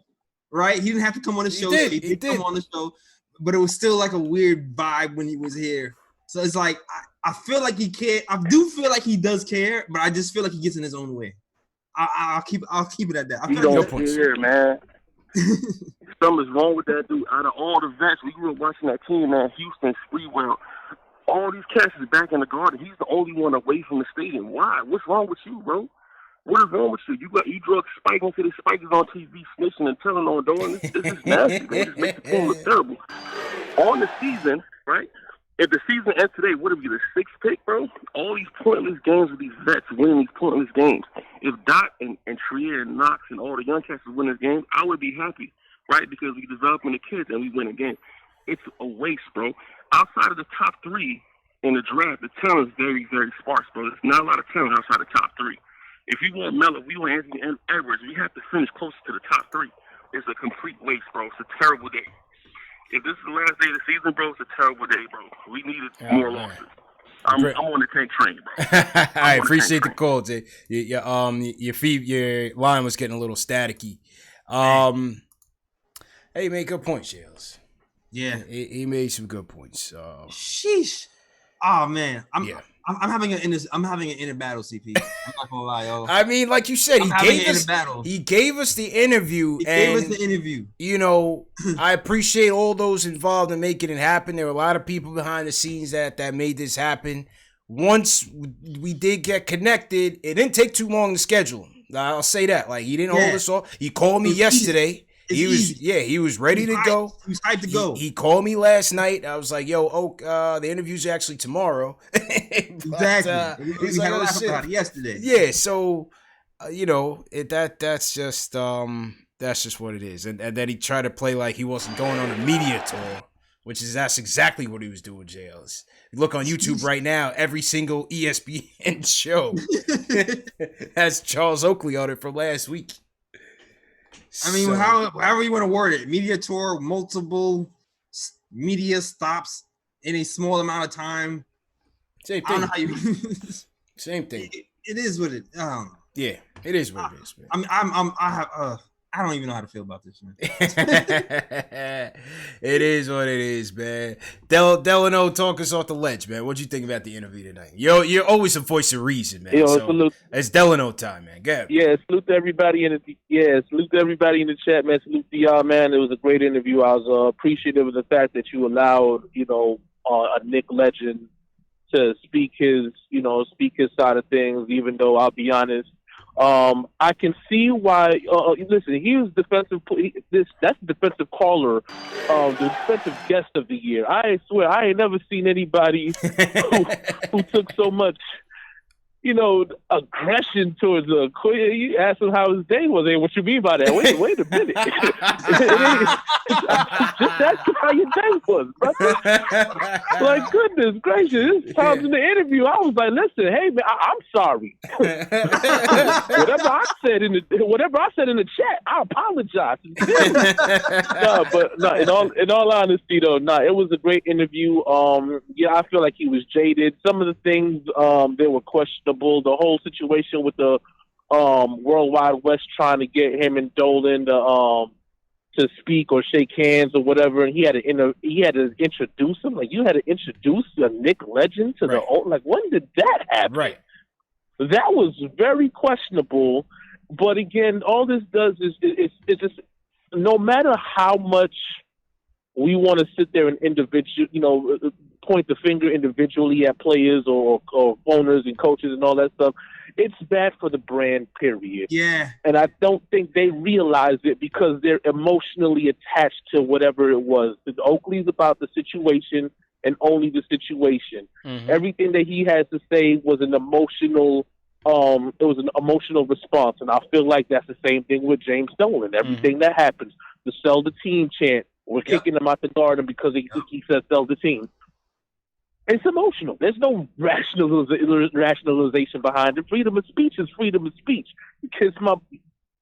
right? He didn't have to come on the show. He did come on the show, but it was still like a weird vibe when he was here. So it's like I feel like he cared. I do feel like he does care, but I just feel like he gets in his own way. I'll keep it at that. I feel don't care, man. Something's wrong with that dude. Out of all the vets, we grew up watching that team, man. Houston, Spreewell, all these cats is back in the Garden. He's the only one away from the stadium. Why? What's wrong with you, bro? What is wrong with you? You drug Spike into the Spikers on TV, snitching and telling on Dolan. This is nasty, man. Just make the team look terrible. On the season, right? If the season ends today, would it be the 6th pick, bro? All these pointless games with these vets winning these pointless games. If Dot and Trier and Knox and all the young cats win this game, I would be happy, right? Because we developing the kids and we win a game. It's a waste, bro. Outside of the top 3 in the draft, the talent is very, very sparse, bro. There's not a lot of talent outside the top 3. If you want Melo, if you want Anthony Edwards, we have to finish closer to the top 3. It's a complete waste, bro. It's a terrible day. If this is the last day of the season, bro, it's a terrible day, bro. We needed more losses. I'm on the tank train, bro. I appreciate the call, Jay. Your line was getting a little staticky. Hey, made good points, Shales. Yeah, he made some good points. Sheesh. Oh man, I'm having an inner battle, CP. I'm not gonna lie, yo. I mean, like you said, he gave us the interview. You know, I appreciate all those involved in making it happen. There were a lot of people behind the scenes that made this happen. Once we did get connected, it didn't take too long to schedule him. I'll say that. Like, he didn't hold us off. He called me yesterday. He was ready to go. He was hyped to go. He called me last night. I was like, "Yo, Oak, the interview's actually tomorrow." Exactly. He's like, "Oh shit!" About it yesterday. Yeah, so you know, that's just what it is. And then he tried to play like he wasn't going on a media tour, that's exactly what he was doing. JLs. Look on YouTube right now. Every single ESPN show has Charles Oakley on it from last week. I mean, however you want to word it, media tour, multiple media stops in a small amount of time. Same thing. I don't know how you. Same thing. It is what it. Yeah, it is what it is, man. I don't even know how to feel about this, man. It is what it is, man. Delano, talk us off the ledge, man. What'd you think about the interview tonight? You're always a voice of reason, man. Salute. It's Delano time, man. Go ahead. Yeah, salute to everybody in the chat, man. Salute to y'all, man. It was a great interview. I was appreciative of the fact that you allowed, a Knick legend to speak his side of things. Even though I'll be honest. I can see why. Listen, he was defensive. That's the defensive caller, the defensive guest of the year. I swear, I ain't never seen anybody who took so much, aggression towards a. You asked him how his day was. Hey, what you mean by that? Wait a minute. Just ask him how your day was, brother. Like, goodness gracious, this times in the interview, I was like, listen, hey man, I'm sorry. Whatever I said in the chat, I apologize. In all honesty though, it was a great interview. I feel like he was jaded. Some of the things they were questionable. The whole situation with the World Wide West trying to get him and Dolan to speak or shake hands or whatever, and he had to introduce him. Like, you had to introduce a Knick legend to the old. Like, when did that happen? Right. That was very questionable. But again, all this does is it's just, no matter how much we want to sit there and point the finger individually at players or owners and coaches and all that stuff, it's bad for the brand, period. Yeah. And I don't think they realize it because they're emotionally attached to whatever it was. Oakley's about the situation and only the situation. Mm-hmm. Everything that he has to say was an emotional response. And I feel like that's the same thing with James Dolan. Everything that happens, the sell the team chant, we're kicking him out the garden because he says sell the team. It's emotional. There's no rationalization behind it. Freedom of speech is freedom of speech. Kiss my,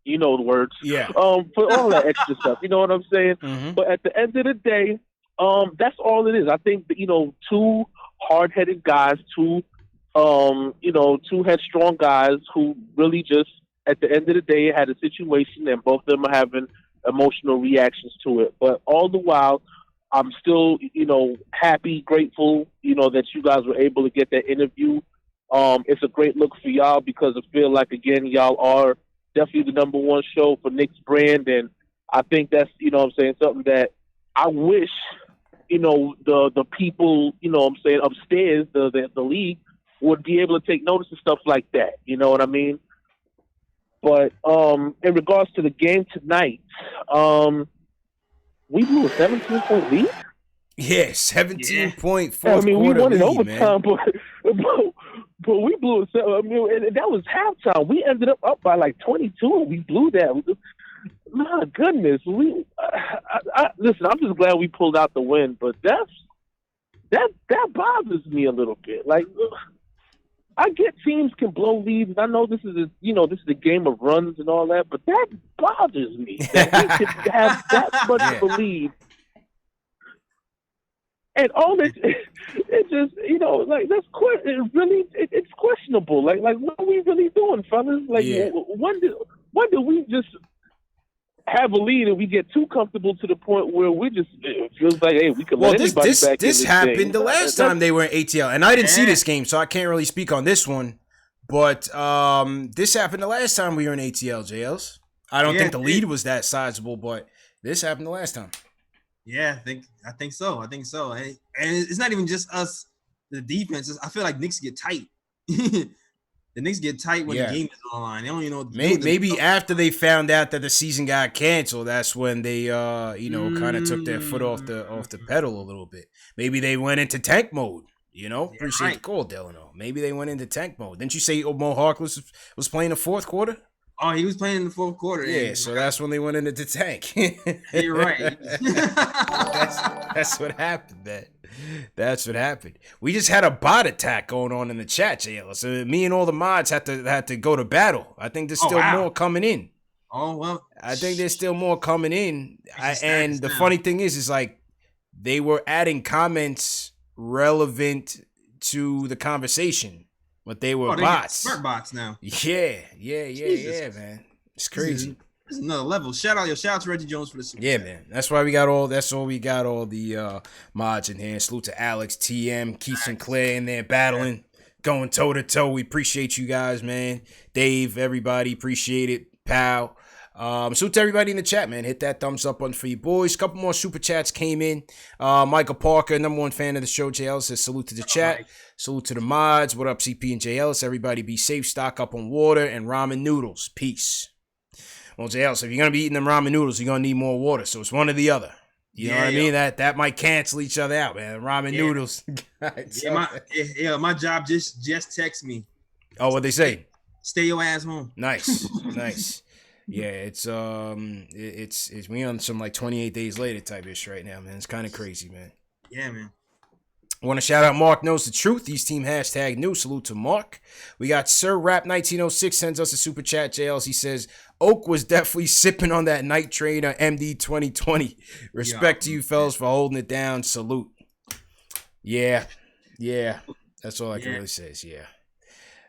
the words. Yeah. For all that extra stuff. You know what I'm saying? Mm-hmm. But at the end of the day, that's all it is. I think that, two hard-headed guys, two headstrong guys who really just, at the end of the day, had a situation and both of them are having emotional reactions to it. But all the while, I'm still, happy, grateful, that you guys were able to get that interview. It's a great look for y'all because I feel like, again, y'all are definitely the number one show for Knicks brand. And I think that's, you know what I'm saying, something that I wish, you know, the people, you know what I'm saying, upstairs, the league would be able to take notice of stuff like that. You know what I mean? But in regards to the game tonight, we blew a 17-point lead. Yeah, 17-point fourth I mean, we quarter won in lead, overtime, but we blew a. I mean, and that was halftime. We ended up by like 22, and we blew that. My goodness, listen. I'm just glad we pulled out the win, but that bothers me a little bit. Like, I get teams can blow leads, and I know this is a game of runs and all that, but that bothers me that we could have that much of a lead. And all it just, you know, like it's questionable. Like what are we really doing, fellas? Like when do we just have a lead and we get too comfortable to the point where it feels like, hey, we could let anybody back in this happened the last time they were in ATL, and I didn't see this game, so I can't really speak on this one. But this happened the last time we were in ATL, JLs. I don't think the lead was that sizable, but this happened the last time. Yeah, I think so. And it's not even just us, the defense. I feel like Knicks get tight. The Knicks get tight when the game is on the line. They don't even know what to do. Maybe after they found out that the season got canceled, that's when they kind of took their foot off the pedal a little bit. Maybe they went into tank mode. You know, appreciate the call, Delano. Maybe they went into tank mode. Didn't you say Mo Harkless was playing the fourth quarter? Oh, he was playing in the fourth quarter. Yeah, so that's when they went into the tank. You're right. That's what happened, man. That's what happened. We just had a bot attack going on in the chat, JL. So me and all the mods had to go to battle. I think there's still more coming in. Oh, well. I think there's still more coming in. And the funny thing is like they were adding comments relevant to the conversation. But they were bots. Smart bots now. Yeah, man. It's crazy. This is another level. Shout out to Reggie Jones for the super chat. Man. That's why we got all the mods in here. Salute to Alex, TM, Keith Sinclair in there battling, going toe to toe. We appreciate you guys, man. Dave, everybody, appreciate it. Pal. Salute to everybody in the chat, man. Hit that thumbs up button for you boys. Couple more super chats came in. Michael Parker, number one fan of the show, JL, says salute to the chat. Right. Salute to the mods. What up, CP and JL? Everybody be safe. Stock up on water and ramen noodles. Peace. Well, JL, so if you're going to be eating them ramen noodles, you're going to need more water. So it's one or the other. You know what I mean? That might cancel each other out, man. Ramen noodles. My job just text me. Oh, what they say? Stay your ass home. Nice. Yeah, it's we on some like 28 days later type ish right now, man. It's kind of crazy, man. Yeah, man. I want to shout out Mark Knows the Truth. These team hashtag new. Salute to Mark. We got Sir Rap 1906 sends us a super chat. JLs. He says Oak was definitely sipping on that night train on MD 2020. Respect to you fellas for holding it down. Salute. Yeah. That's all I can really say.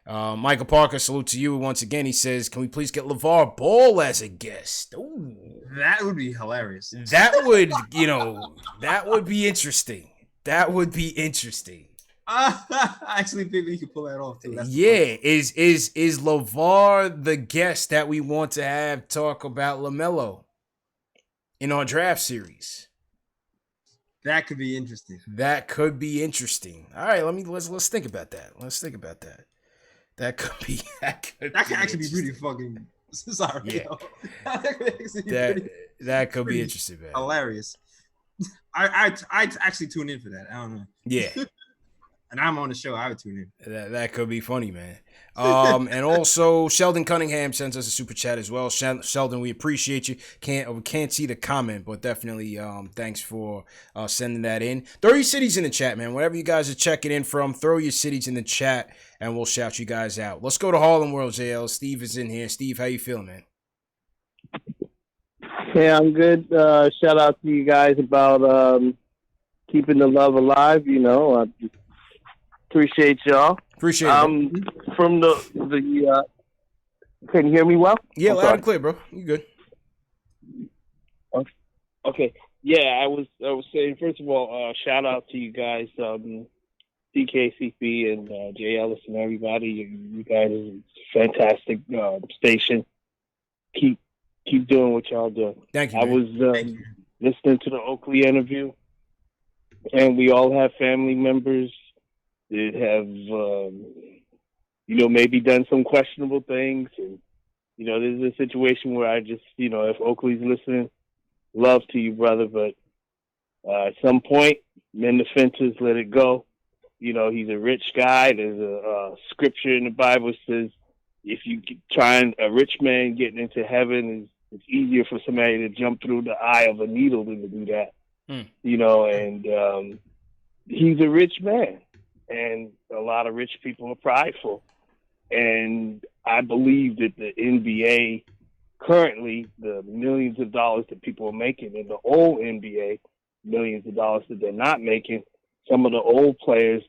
Michael Parker, salute to you once again. He says, can we please get LeVar Ball as a guest? Ooh. That would be hilarious. That would be interesting. That would be interesting. I actually think we could pull that off too. That's funny. Is LeVar the guest that we want to have talk about LaMelo in our draft series? That could be interesting. All right, let's think about that. That could actually be pretty fucking. Sorry. Yeah. That could be interesting, man. Hilarious. I'd actually tune in for that. I don't know. Yeah. And I'm on the show. I would tune in. That could be funny, man. And also Sheldon Cunningham sends us a super chat as well. Sheldon, we appreciate you. We can't see the comment, but definitely thanks for sending that in. Throw your cities in the chat, man. Wherever you guys are checking in from, throw your cities in the chat, and we'll shout you guys out. Let's go to Harlem World, JL. Steve is in here. Steve, how you feeling, man? Yeah, I'm good. Shout out to you guys about keeping the love alive. You know, I appreciate y'all. Appreciate it. From the can you hear me well? Yeah, loud and clear, bro. You good? Okay. Yeah, I was saying, first of all, shout out to you guys, DKCP and Jay Ellis and everybody. You guys are fantastic station. Keep Keep doing what y'all do. Thank you. I man. was listening to the Oakley interview, and we all have family members that have, maybe done some questionable things. And, this is a situation where I just, if Oakley's listening, love to you, brother. But at some point, mend the fences, let it go. He's a rich guy. There's a scripture in the Bible that says, if you a rich man getting into heaven, it's easier for somebody to jump through the eye of a needle than to do that. And he's a rich man, and a lot of rich people are prideful. And I believe that the NBA currently, the millions of dollars that people are making in the old NBA, millions of dollars that they're not making, some of the old players,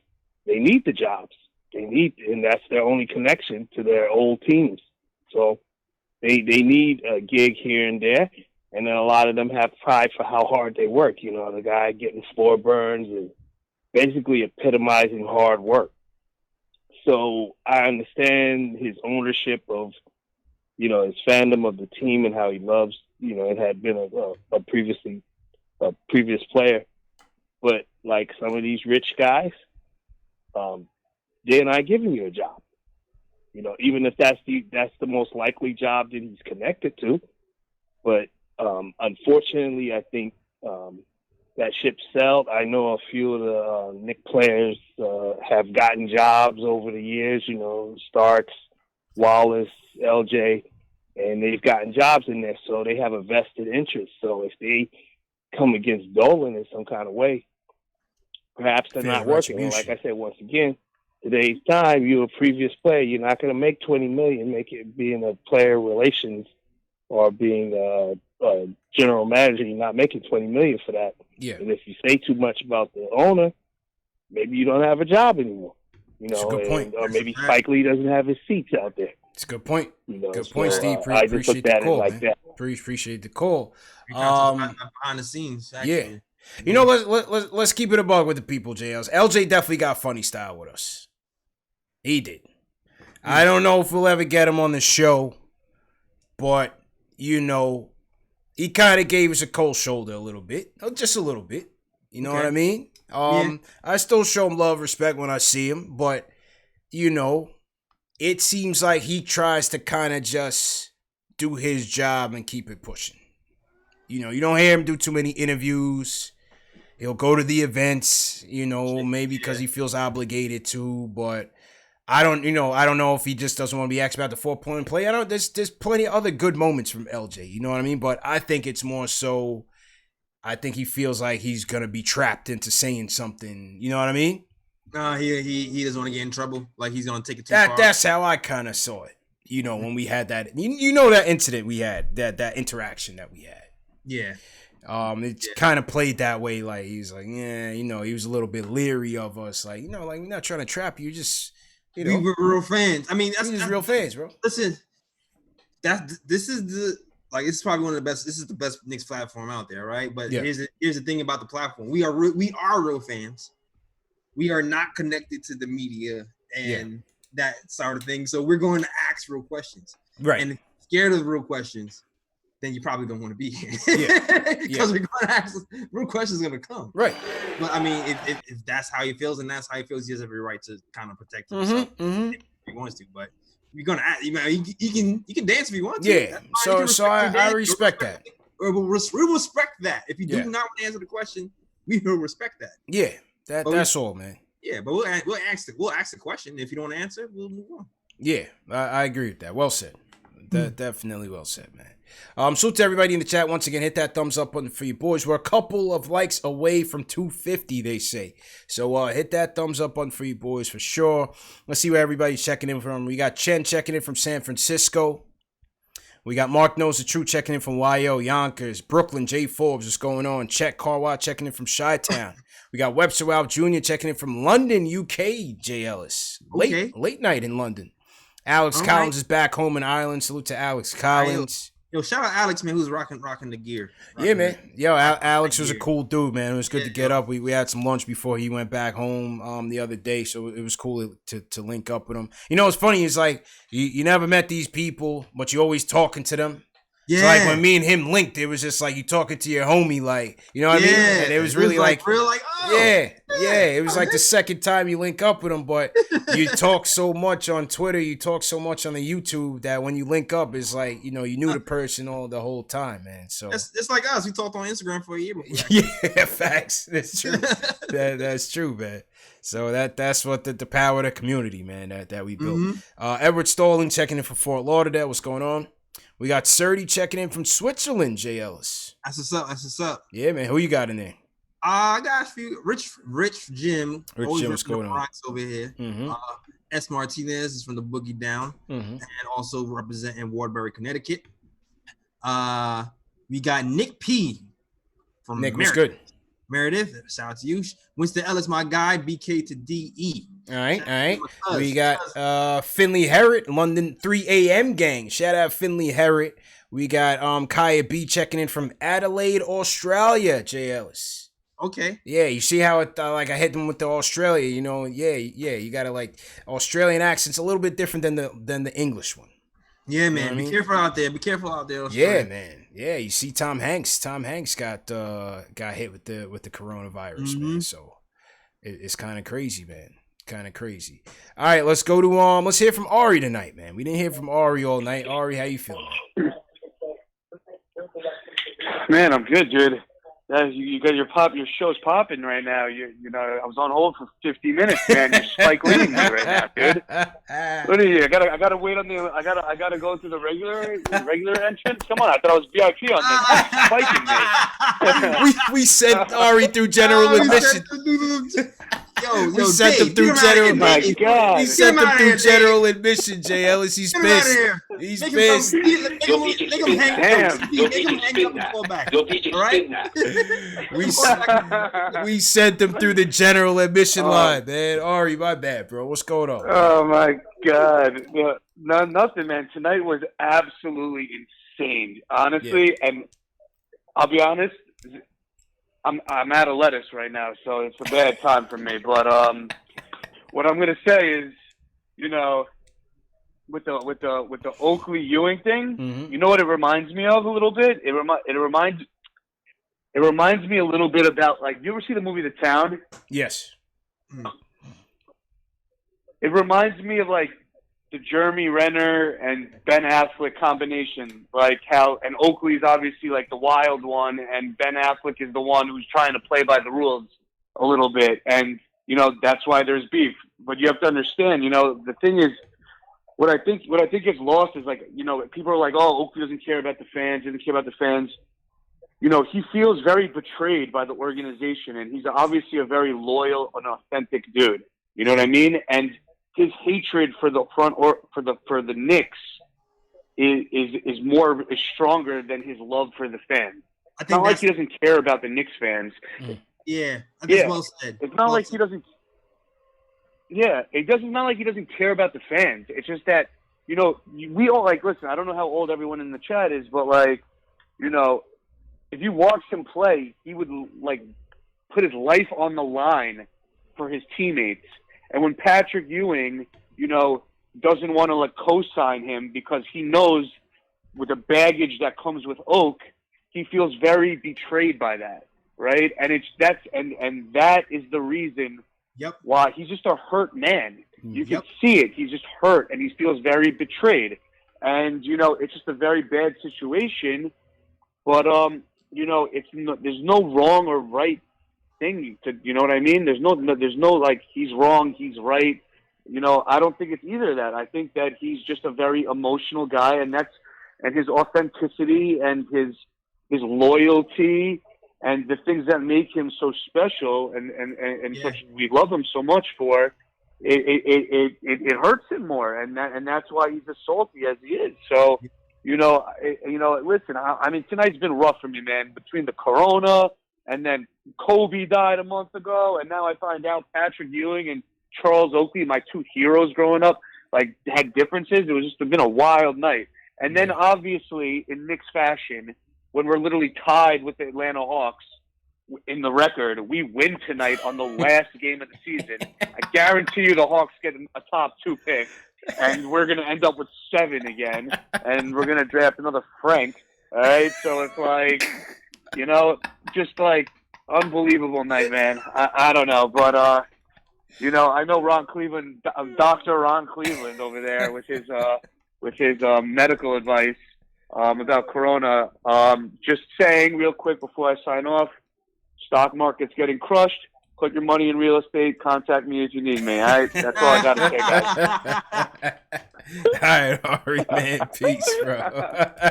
they need the jobs. And that's their only connection to their old teams. So they need a gig here and there. And then a lot of them have pride for how hard they work. The guy getting floor burns and basically epitomizing hard work. So I understand his ownership of, his fandom of the team and how he loves, it had been a previous player. But like some of these rich guys, they're not giving you a job. Even if that's the most likely job that he's connected to. But unfortunately, I think that ship sailed. I know a few of the Knicks players have gotten jobs over the years, Starks, Wallace, LJ, and they've gotten jobs in there, so they have a vested interest. So if they come against Dolan in some kind of way, perhaps they're not working. And like I said, once again, today's time, you're a previous player. You're not going to make $20 million, make it being a player relations or being a general manager. You're not making $20 million for that. Yeah. And if you say too much about the owner, maybe you don't have a job anymore. That's a good point. Or maybe Spike Lee doesn't have his seats out there. It's a good point. Good point, Steve. I just appreciate looked at the call, it like man. that. Appreciate the call. Behind the scenes, actually. Yeah. Let's keep it a bug with the people, JLs. LJ definitely got funny style with us. He did. I don't know if we'll ever get him on the show, but he kind of gave us a cold shoulder a little bit, just a little bit. You know what I mean? I still show him love, respect when I see him, but it seems like he tries to kind of just do his job and keep it pushing. You don't hear him do too many interviews. He'll go to the events, maybe because he feels obligated to, but I don't know if he just doesn't want to be asked about the 4-point play. There's plenty of other good moments from LJ, you know what I mean? But I think it's more so, I think he feels like he's going to be trapped into saying something, you know what I mean? He doesn't want to get in trouble. Like he's going to take it too far. That's how I kind of saw it, when we had that, that incident we had, that interaction that we had. Yeah. It's kind of played that way. Like he's like, he was a little bit leery of us. Like, we're not trying to trap you. Just, we were real fans. I mean, that's real fans, bro. Listen, this is probably one of the best. This is the best Knicks platform out there, right? But here's the thing about the platform. We are real fans. We are not connected to the media and that sort of thing. So we're going to ask real questions, right? And if you're scared of the real questions, then you probably don't want to be here. Because we're going to ask real questions going to come. Right. But I mean, if that's how he feels and that's how he feels, he has every right to kind of protect himself if he wants to. But you're going to ask, you can dance if you want to. Yeah. So I respect that. We'll respect that. If you do not want to answer the question, we will respect that. Yeah. That's all, man. Yeah, but we'll ask the question. If you don't answer, we'll move on. Yeah, I agree with that. Well said. Definitely well said, man. So to everybody in the chat, once again, hit that thumbs up button for you boys. We're a couple of likes away from 250, they say. So hit that thumbs up button for you boys for sure. Let's see where everybody's checking in from. We got Chen checking in from San Francisco. We got Mark Knows the Truth checking in from YO, Yonkers, Brooklyn, J Forbes, what's going on? Chet Carwat checking in from Chi-Town. We got Webster Ralph Jr. checking in from London, UK, J Ellis. Late night in London. Alex Collins is back home in Ireland. Salute to Alex Collins. Yo, shout out Alex, man, who's rocking the gear. Man. Yo, Alex was a cool dude, man. It was good to get up. We had some lunch before he went back home the other day, so it was cool to link up with him. What's funny is like you never met these people, but you're always talking to them. Yeah. So like when me and him linked, it was just like you talking to your homie, like, you know what I mean? And it was really like real, like, oh, yeah. It was like the second time you link up with him, but you talk so much on Twitter, you talk so much on the YouTube that when you link up, it's like, you know, you knew the person the whole time, man. So it's like us. We talked on Instagram for a year before. Yeah, facts. That's true. That's true, man. So that's what the power of the community, man, that we built. Edward Dolan checking in from Fort Lauderdale. What's going on? We got Serdy checking in from Switzerland, Jay Ellis. That's what's up. Yeah, man. Who you got in there? I got a few. Rich Jim. Rich Jim, what's going on? Over here. S. Martinez is from the Boogie Down. And also representing Waterbury, Connecticut. We got Nick P. from Nick, what's good? Meredith, shout out to you. Winston Ellis, my guy, BK to DE. All right. We got Finley Herritt, London 3 a.m. gang. Shout out Finley Herritt. We got Kaya B checking in from Adelaide, Australia. Jay Ellis. Okay. Yeah, you see how it like I hit them with the Australia, you know. Yeah, you gotta like Australian accent's a little bit different than the English one. Yeah, man. Be careful out there. Australia. Yeah, man. Yeah, you see Tom Hanks. Tom Hanks got hit with the coronavirus, man. So it's kind of crazy, man. Kind of crazy. All right, let's go to let's hear from Ari tonight, man. We didn't hear from Ari all night. Ari, how you feeling? Man, I'm good, dude. You got your show's popping right now. You know, I was on hold for 50 minutes, man. You're Spike Lee me right now, dude. What are you? I gotta wait on the. I gotta go through the regular entrance. Come on, I thought I was VIP on this. Spiking me. we sent Ari through general admission. We sent him through general. My God, we sent him through general admission. Jay Ellis, he's pissed. He's pissed. We sent him through the general admission line, man. Ari, my bad, bro. What's going on? Oh my God, no, nothing, man. Tonight was absolutely insane, honestly, and I'll be honest. I'm out of lettuce right now, so it's a bad time for me. But what I'm gonna say is, you know, with the Oakley Ewing thing, you know what it reminds me of a little bit. It reminds me a little bit about, like, you ever see the movie The Town? Yes. It reminds me of like the Jeremy Renner and Ben Affleck combination, like how, and Oakley's obviously like the wild one, and Ben Affleck is the one who's trying to play by the rules a little bit, and you know that's why there's beef. But you have to understand, you know, the thing is, what I think gets lost is, like, you know, people are like, oh, Oakley doesn't care about the fans, You know, he feels very betrayed by the organization, and he's obviously a very loyal and authentic dude. You know what I mean? And his hatred for the for the Knicks is stronger than his love for the fans. It's not like he doesn't care about the Knicks fans. Yeah, that's well said. It's not like he doesn't. Yeah, it's not like he doesn't care about the fans. It's just that, you know, we all, like, listen, I don't know how old everyone in the chat is, but, like, you know, if you watched him play, he would, like, put his life on the line for his teammates. And when Patrick Ewing, you know, doesn't want to, like, co-sign him because he knows with the baggage that comes with Oak, he feels very betrayed by that, right? And and that is the reason why he's just a hurt man. You can see it. He's just hurt, and he feels very betrayed. And, you know, it's just a very bad situation. But, you know, there's no wrong or right thing to, you know what I mean? There's no like, he's wrong, he's right. You know, I don't think it's either of that. I think that he's just a very emotional guy, and his authenticity and his loyalty and the things that make him so special and such, we love him so much for, it hurts him more, and that's why he's as salty as he is. So, you know, listen, I mean, tonight's been rough for me, man. Between the corona, and then Kobe died a month ago, and now I find out Patrick Ewing and Charles Oakley, my two heroes growing up, like, had differences. It was just been a wild night. And then, obviously, in Knicks fashion, when we're literally tied with the Atlanta Hawks in the record, we win tonight on the last game of the season. I guarantee you the Hawks get a top 2 pick, and we're going to end up with 7 again, and we're going to draft another Frank. All right, so it's like, just like unbelievable night, man. I don't know, but I know Ron Cleveland, Dr. Ron Cleveland over there with his medical advice about Corona. Just saying real quick before I sign off, stock market's getting crushed. Put your money in real estate. Contact me if you need me. All right? That's all I got to say, guys. All right, Ari, man. Peace, bro.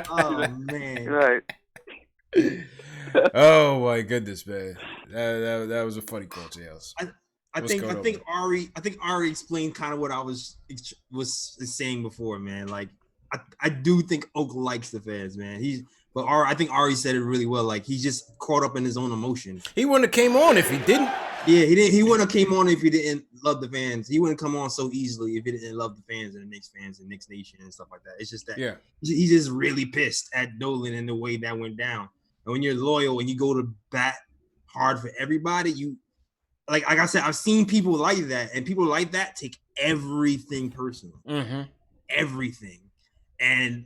Oh, man. Right. Oh, my goodness, man. That was a funny call, JLs. I think Ari explained kind of what I was saying before, man. Like, I do think Oak likes the fans, man. I think Ari said it really well. Like, he's just caught up in his own emotions. He wouldn't have came on if he didn't. Yeah, he didn't. He wouldn't have came on if he didn't love the fans. He wouldn't come on so easily if he didn't love the fans and the Knicks fans and Knicks Nation and stuff like that. It's just that he's just really pissed at Dolan and the way that went down. And when you're loyal and you go to bat hard for everybody, like I said, I've seen people like that, and people like that take everything personal, everything, and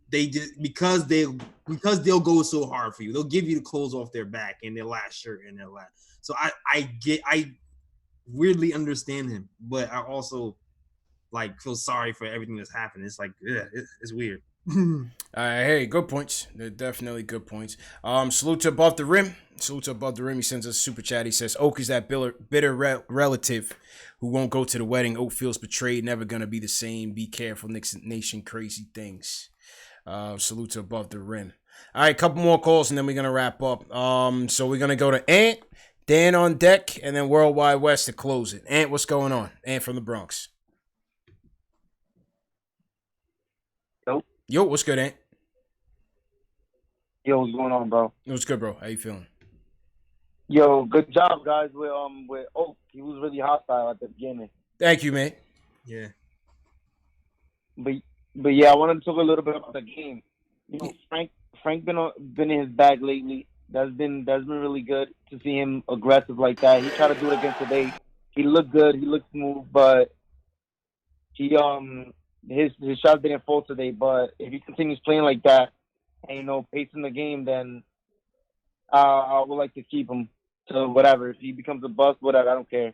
they just because they'll go so hard for you, they'll give you the clothes off their back and their last shirt and their last. So I weirdly understand him, but I also like feel sorry for everything that's happened. It's like it's weird. Hey, good points. They're definitely good points. Salute to Above the Rim. He sends us a super chat. He says, Oak is that bitter relative who won't go to the wedding. Oak feels betrayed, never gonna be the same. Be careful, Knicks Nation, crazy things. Salute to Above the Rim. All right, couple more calls and then we're gonna wrap up. So we're gonna go to Ant, Dan on deck, and then Worldwide West to close it. Ant, what's going on? Ant from the Bronx. Yo, what's good, Ant? Yo, what's going on, bro? What's good, bro? How you feeling? Yo, good job, guys, with Oak. He was really hostile at the beginning. Thank you, man. Yeah. But yeah, I wanted to talk a little bit about the game. You know, Frank been in his bag lately. That's been really good to see him aggressive like that. He tried to do it against today. He looked good. He looked smooth, but his shots didn't fall today. But if he continues playing like that and pacing the game, then I would like to keep him to whatever. If he becomes a bust, whatever, I don't care.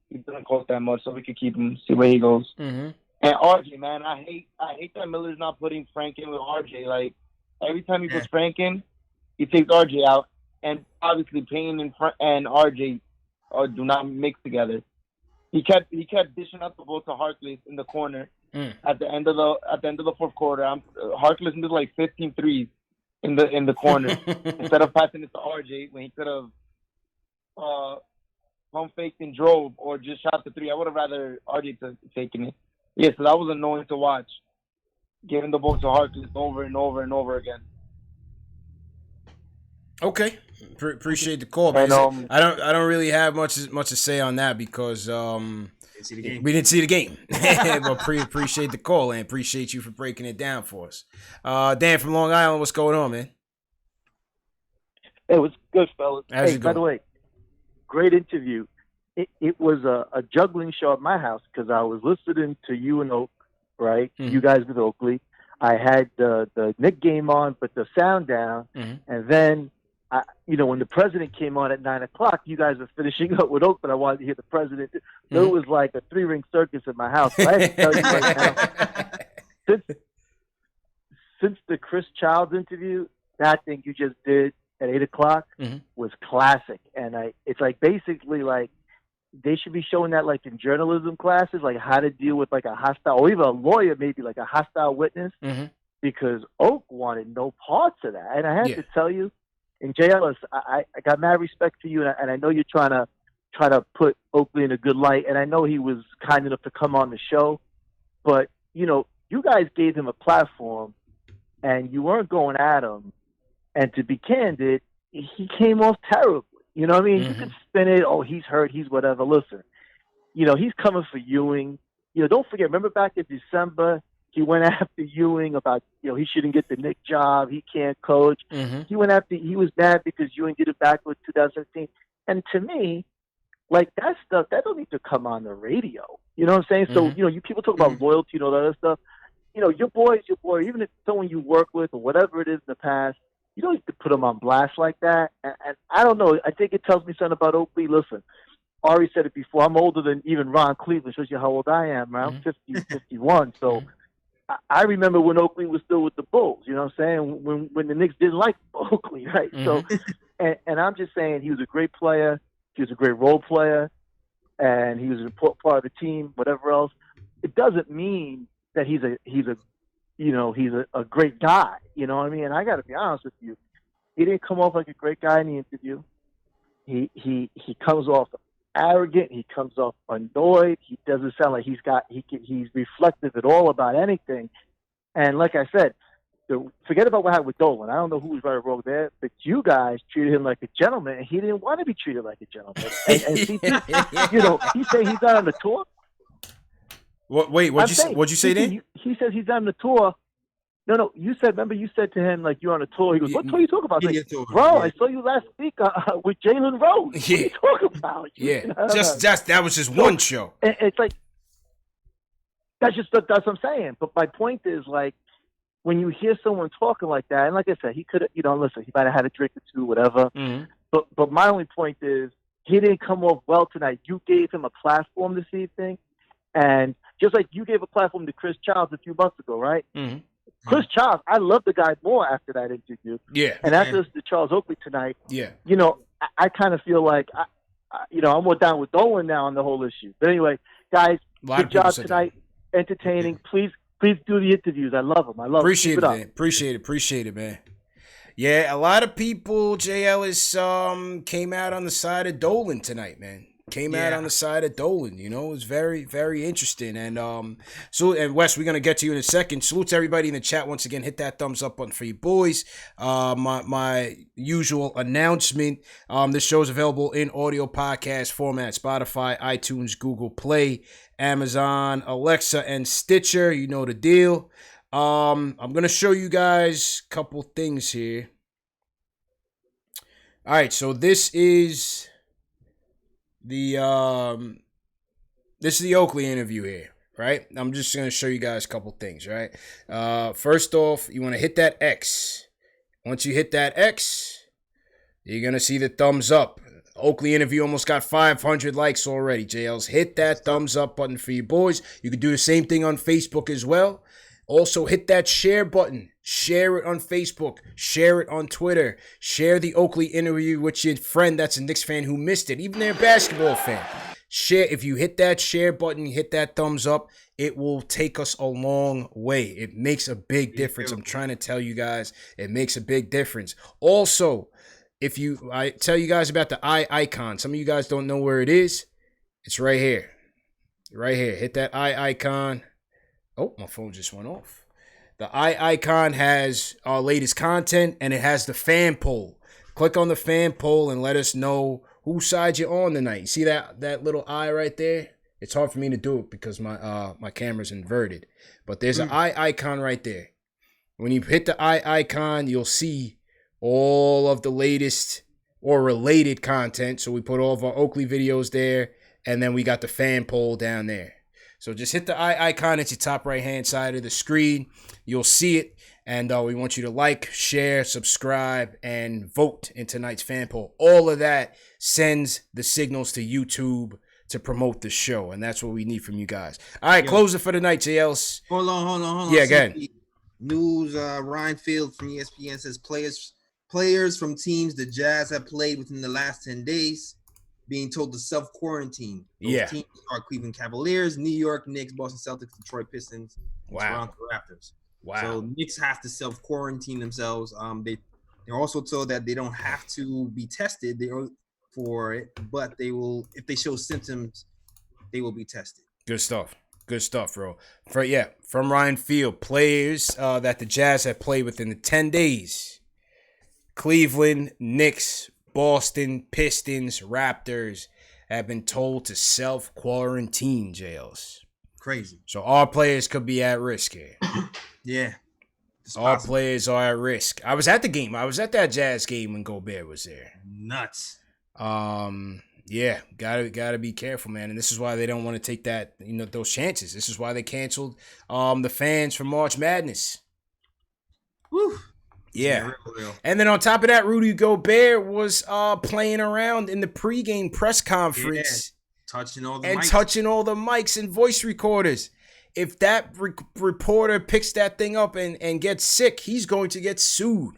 He doesn't cost that much, so we could keep him, see where he goes. Mm-hmm. And RJ, man, I hate that Miller's not putting Frank in with RJ. Like, every time he puts Frank in, he takes RJ out. And obviously, Payne and RJ do not mix together. He kept dishing out the ball to Harkless in the corner at the end of the fourth quarter. Harkless did like 15 threes in the corner instead of passing it to RJ when he could have pump faked and drove or just shot the three. I would have rather RJ taken it. Yeah, so that was annoying to watch. Giving the ball to Harkless over and over and over again. Okay, appreciate the call, man. And, I don't really have much to say on that because we didn't see the game. But appreciate the call and appreciate you for breaking it down for us. Dan from Long Island, what's going on, man? Hey, what's good, fellas? How's hey, it by going? the way, great interview. It was a juggling show at my house because I was listening to you and Oak, right? Mm-hmm. You guys with Oakley. I had the Knick game on, but the sound down, and then. When the president came on at 9:00, you guys were finishing up with Oak, but I wanted to hear the president. So it was like a 3-ring circus at my house. But I have to tell you right now, since the Chris Childs interview, that thing you just did at 8:00 was classic. And it's like basically like they should be showing that like in journalism classes, like how to deal with like a hostile, or even a lawyer, maybe like a hostile witness, because Oak wanted no parts of that. And I have to tell you, and JLS, I got mad respect for you, and I know you're trying to put Oakley in a good light, and I know he was kind enough to come on the show, but you guys gave him a platform, and you weren't going at him, and to be candid, he came off terribly. You know what I mean? You can spin it, oh, he's hurt, he's whatever. Listen, he's coming for Ewing. Don't forget, remember back in December, he went after Ewing about, he shouldn't get the Knicks job. He can't coach. He was mad because Ewing did it back in 2017. And to me, like that stuff, that don't need to come on the radio. You know what I'm saying? So, you people talk about loyalty and all that other stuff. your boy is your boy. Even if it's someone you work with or whatever it is in the past, you don't need to put them on blast like that. And I don't know. I think it tells me something about Oakley. Listen, Ari said it before. I'm older than even Ron Cleveland. Shows you how old I am. Right? I'm 50, 51. So I remember when Oakley was still with the Bulls. You know what I'm saying? When the Knicks didn't like Oakley, right? So, and I'm just saying he was a great player. He was a great role player, and he was an important part of the team. Whatever else, it doesn't mean that he's a great guy. You know what I mean? And I got to be honest with you. He didn't come off like a great guy in the interview. He comes off arrogant. He comes off annoyed. He doesn't sound like he's reflective at all about anything. And like I said, forget about what happened with Dolan. I don't know who was right or wrong there, but you guys treated him like a gentleman, and he didn't want to be treated like a gentleman. And he said he's not on the tour. What? Wait, what'd you say then? He says he's on the tour. No, remember you said to him, like, you're on a tour. He goes, what tour are you talking about? Like, bro, I saw you last week with Jalen Rose. What are you talking about? That was just one show. It's like, that's what I'm saying. But my point is, like, when you hear someone talking like that, and like I said, he could have, listen, he might have had a drink or two, whatever. But my only point is, he didn't come off well tonight. You gave him a platform this evening, and just like you gave a platform to Chris Childs a few months ago, right? Chris Childs, I love the guy more after that interview. Yeah. And after the Charles Oakley tonight, yeah. I kind of feel like, I'm more down with Dolan now on the whole issue. But anyway, guys, good job tonight. Entertaining. Please do the interviews. I love them. Appreciate it, man. Appreciate it, man. Yeah, a lot of people, Jay Ellis, came out on the side of Dolan tonight, man. Out on the side of Dolan, it was very, very interesting. And and Wes, we're gonna get to you in a second. Salute to everybody in the chat once again. Hit that thumbs up button for you boys. My usual announcement. This show is available in audio podcast format: Spotify, iTunes, Google Play, Amazon, Alexa, and Stitcher. You know the deal. I'm gonna show you guys a couple things here. All right, so this is the Oakley interview here, right? I'm just going to show you guys a couple things, right? First off, you want to hit that X. Once you hit that X, you're going to see the thumbs up. Oakley interview almost got 500 likes already, JLs. Hit that thumbs up button for you boys. You can do the same thing on Facebook as well. Also, hit that share button. Share it on Facebook. Share it on Twitter. Share the Oakley interview with your friend that's a Knicks fan who missed it, even their basketball fan. Share. If you hit that share button, hit that thumbs up, it will take us a long way. It makes a big difference. I'm trying to tell you guys, it makes a big difference. Also, I tell you guys about the eye icon. Some of you guys don't know where it is. It's right here. Right here. Hit that eye icon. Oh, my phone just went off. The eye icon has our latest content, and it has the fan poll. Click on the fan poll and let us know whose side you're on tonight. You see that little eye right there? It's hard for me to do it because my camera's inverted. But there's an eye icon right there. When you hit the eye icon, you'll see all of the latest or related content. So we put all of our Oakley videos there, and then we got the fan poll down there. So just hit the eye icon at your top right-hand side of the screen. You'll see it. And we want you to like, share, subscribe, and vote in tonight's fan poll. All of that sends the signals to YouTube to promote the show. And that's what we need from you guys. All right, close it for the night, JLs. Hold on. Yeah, go ahead. News, Ryan Field from ESPN says players from teams the Jazz have played within the last 10 days being told to self-quarantine. Those teams are Cleveland Cavaliers, New York Knicks, Boston Celtics, Detroit Pistons, and Toronto Raptors. Wow. So Knicks have to self-quarantine themselves. They're also told that they don't have to be tested for it, but they will, if they show symptoms, they will be tested. Good stuff, bro. From Ryan Field, players that the Jazz have played within the 10 days. Cleveland, Knicks, Boston, Pistons, Raptors have been told to self-quarantine, jails. Crazy. So our players could be at risk here. Yeah. Our players are at risk. I was at the game. I was at that Jazz game when Gobert was there. Nuts. Yeah, gotta be careful, man. And this is why they don't want to take those chances. This is why they canceled the fans for March Madness. Woo. Yeah. And then on top of that, Rudy Gobert was playing around in the pregame press conference. Yeah. Touching all the mics and voice recorders. If that reporter picks that thing up and gets sick, he's going to get sued.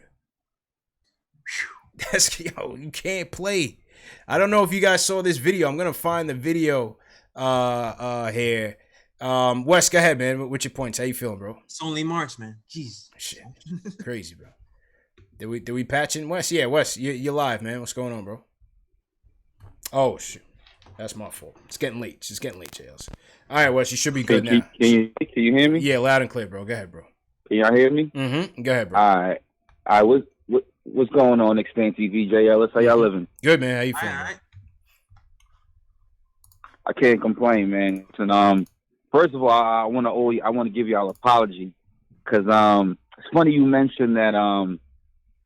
You can't play. I don't know if you guys saw this video. I'm gonna find the video here. Wes, go ahead, man. What's your points? How you feeling, bro? It's only March, man. Jeez. Shit. Crazy, bro. Did we patch in Wes? Yeah, Wes, you're live, man. What's going on, bro? Oh shit. That's my fault. It's getting late. It's just getting late, JLs. All right, Wes, you should be good now. Can you hear me? Yeah, loud and clear, bro. Go ahead, bro. Can y'all hear me? Mm-hmm. Go ahead, bro. All right. What's going on, KnicksFanTV, JLS? How y'all living? Good, man. How you feeling? All right. I can't complain, man. And first of all, I want to give y'all an apology because it's funny you mentioned that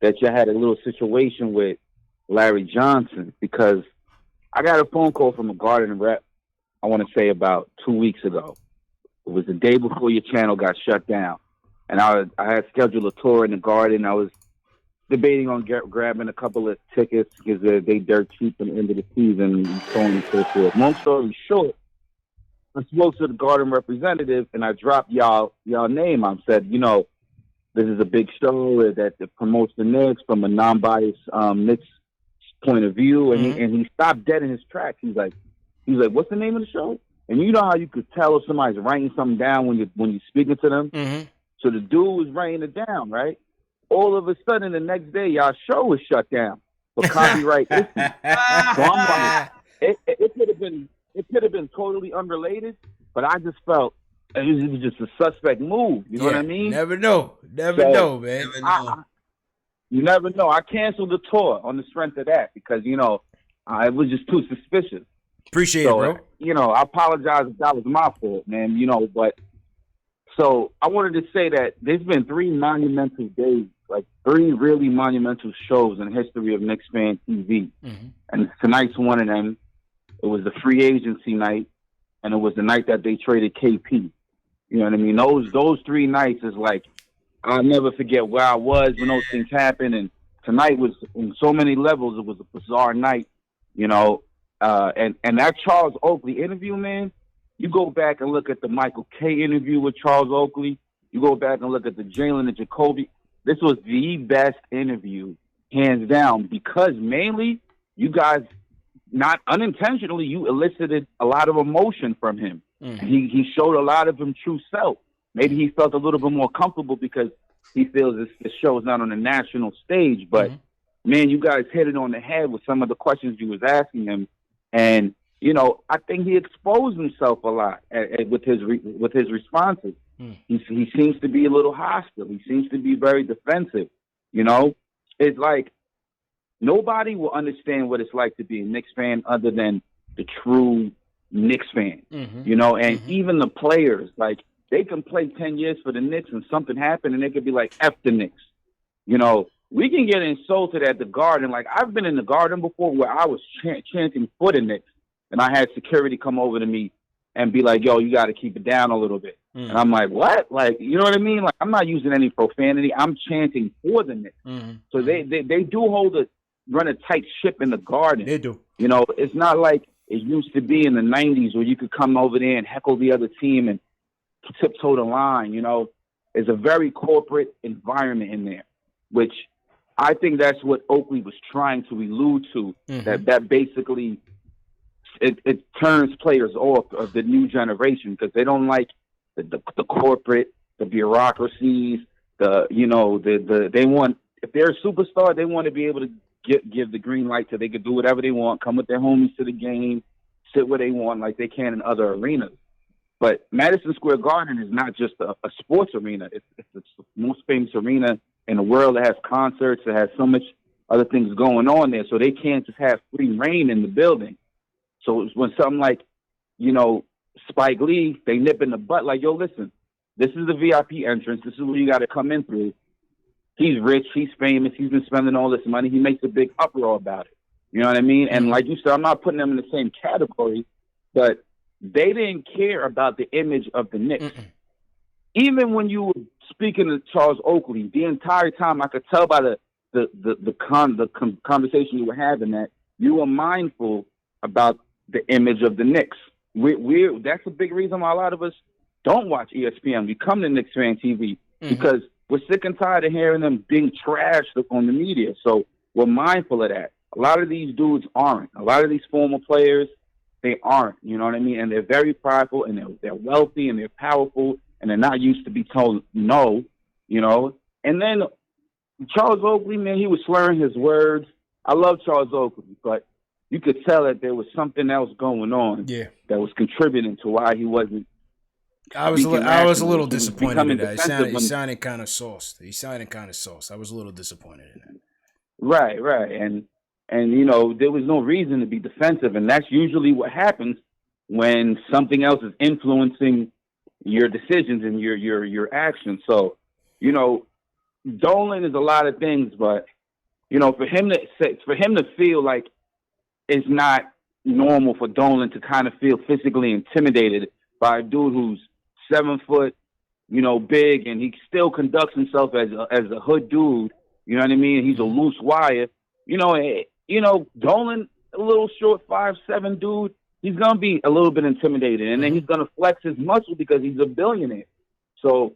that you had a little situation with Larry Johnson because I got a phone call from a Garden rep. I want to say about 2 weeks ago. It was the day before your channel got shut down, and I had scheduled a tour in the Garden. I was debating on grabbing a couple of tickets because they dirt cheap at the end of the season and so on and so forth. Long story short, I spoke to the Garden representative and I dropped y'all name. I said, this is a big show that promotes the Knicks from a non-biased Knicks point of view, and he stopped dead in his tracks. He's like, what's the name of the show? And you know how you could tell if somebody's writing something down when you're speaking to them. Mm-hmm. So the dude was writing it down, right? All of a sudden, the next day, y'all show was shut down for copyright issues. So I'm like, it could have been totally unrelated, but I just felt it was just a suspect move. You know what I mean? Never know, man. You never know. I canceled the tour on the strength of that because it was just too suspicious. Appreciate it, bro. I apologize if that was my fault, man. But so I wanted to say that there's been 3 monumental days. Like 3 really monumental shows in the history of KnicksFanTV. Mm-hmm. And tonight's one of them. It was the free agency night, and it was the night that they traded KP. You know what I mean? Those 3 nights is like, I'll never forget where I was when those things happened. And tonight was, on so many levels, it was a bizarre night, and that Charles Oakley interview, man, you go back and look at the Michael K interview with Charles Oakley. You go back and look at the Jalen and Jacoby. This was the best interview, hands down, because mainly you guys, not unintentionally, you elicited a lot of emotion from him. Mm-hmm. He showed a lot of him true self. Maybe he felt a little bit more comfortable because he feels this show is not on a national stage. But, man, you guys hit it on the head with some of the questions you was asking him. And, I think he exposed himself a lot with his responses. He seems to be a little hostile. He seems to be very defensive. It's like nobody will understand what it's like to be a Knicks fan other than the true Knicks fan. Mm-hmm. And even the players, like they can play 10 years for the Knicks and something happened and they could be like, F the Knicks. We can get insulted at the Garden. Like I've been in the Garden before where I was chanting for the Knicks and I had security come over to me and be like, yo, you got to keep it down a little bit. Mm. And I'm like, what? Like, you know what I mean? Like, I'm not using any profanity. I'm chanting for the Knicks. Mm. So they do run a tight ship in the Garden. They do. It's not like it used to be in the 90s where you could come over there and heckle the other team and tiptoe the line. It's a very corporate environment in there, which I think that's what Oakley was trying to allude to, that basically it turns players off of the new generation because they don't like the corporate, the bureaucracies, they want, if they're a superstar, they want to be able to give the green light so they can do whatever they want, come with their homies to the game, sit where they want like they can in other arenas. But Madison Square Garden is not just a sports arena. It's the most famous arena in the world. It has concerts. It has so much other things going on there. So they can't just have free reign in the building. So when something like, Spike Lee, they nip in the butt like, yo, listen, this is the VIP entrance. This is where you got to come in through. He's rich. He's famous. He's been spending all this money. He makes a big uproar about it. You know what I mean? And like you said, I'm not putting them in the same category, but they didn't care about the image of the Knicks. Even when you were speaking to Charles Oakley, the entire time I could tell by the conversation you were having that you were mindful about the image of the Knicks. That's a big reason why a lot of us don't watch ESPN. We come to KnicksFanTV because we're sick and tired of hearing them being trashed on the media. So we're mindful of that. A lot of these dudes aren't. A lot of these former players, they aren't. You know what I mean? And they're very prideful, and they're wealthy, and they're powerful, and they're not used to be told no, you know? And then Charles Oakley, man, he was slurring his words. I love Charles Oakley, but you could tell that there was something else going on that was contributing to why he wasn't. I was a little disappointed in that. He sounded kind of sauced. I was a little disappointed in that. Right. And you know, there was no reason to be defensive, and that's usually what happens when something else is influencing your decisions and your actions. So, you know, Dolan is a lot of things, but you know, for him to feel like it's not normal for Dolan to kind of feel physically intimidated by a dude who's 7 foot, you know, big, and he still conducts himself as a hood dude. You know what I mean? He's a loose wire. You know, Dolan, a little short 5'7" dude, he's gonna be a little bit intimidated, and then he's gonna flex his muscle because he's a billionaire. So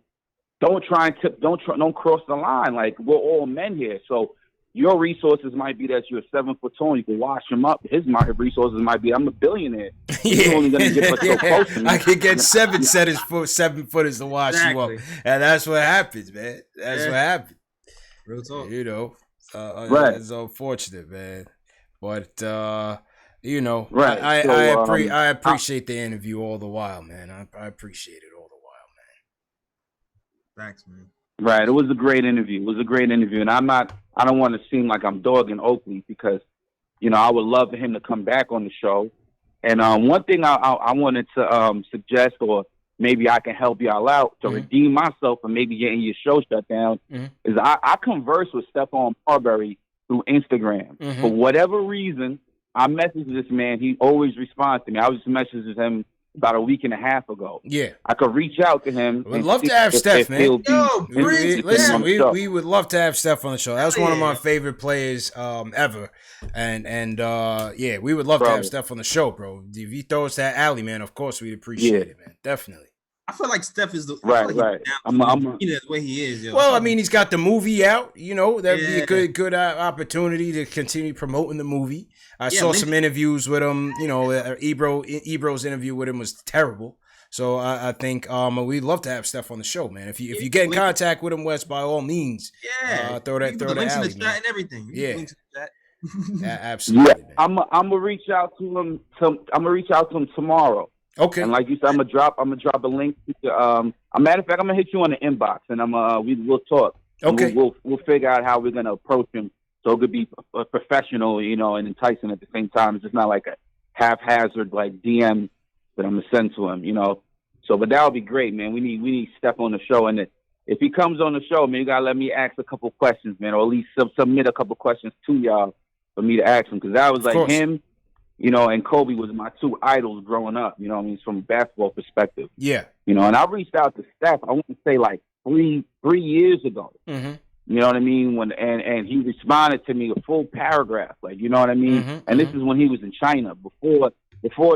don't cross the line. Like, we're all men here. So your resources might be that you're 7 foot tall, you can wash him up. His resources might be, I'm a billionaire. He's only gonna get so close to me. I could get 7 footers to wash you up, and that's what happens, man. That's what happens. Real talk. You know, it's unfortunate, man. But you know, I appreciate the interview all the while, man. I appreciate it all the while, man. Thanks, man. Right. It was a great interview. And I don't want to seem like I'm dogging Oakley, because, you know, I would love for him to come back on the show. And one thing I wanted to suggest, or maybe I can help y'all out to redeem myself from maybe getting your show shut down, is I converse with Stephon Marbury through Instagram. For whatever reason, I message this man. He always responds to me. I was messaging him about a week and a half ago. Yeah. I could reach out to him. We'd love to have Steph, man. We would love to have Steph on the show. That was one of my favorite players ever. And yeah, we would love to have Steph on the show, bro. If he throws that alley, man, of course we'd appreciate it, man. Definitely. I feel like Steph is the right. I'm the way he is. Yo. Well, I mean, he's got the movie out. You know, that'd be a good opportunity to continue promoting the movie. I saw some interviews with him. You know, Ebro's interview with him was terrible. So I think we'd love to have Steph on the show, man. If you get in contact with him, Wes, by all means, throw that alley, in and everything. Yeah, absolutely. Yeah, I'm gonna reach out to him. I'm gonna reach out to him tomorrow. Okay. And like you said, I'm gonna drop a link to a matter of fact, I'm gonna hit you on the inbox, and we'll talk. Okay. We'll figure out how we're gonna approach him so it could be professional, you know, and enticing at the same time. It's just not like a haphazard like DM that I'm gonna send to him, you know. So, but that would be great, man. We need Steph on the show, and if he comes on the show, man, you gotta let me ask a couple questions, man, or at least submit a couple questions to y'all for me to ask him, because that was like him. You know, and Kobe was my two idols growing up, you know what I mean, from a basketball perspective. Yeah. You know, and I reached out to Steph, I want to say like three years ago. You know what I mean? And he responded to me a full paragraph, like, you know what I mean? And this is when he was in China, before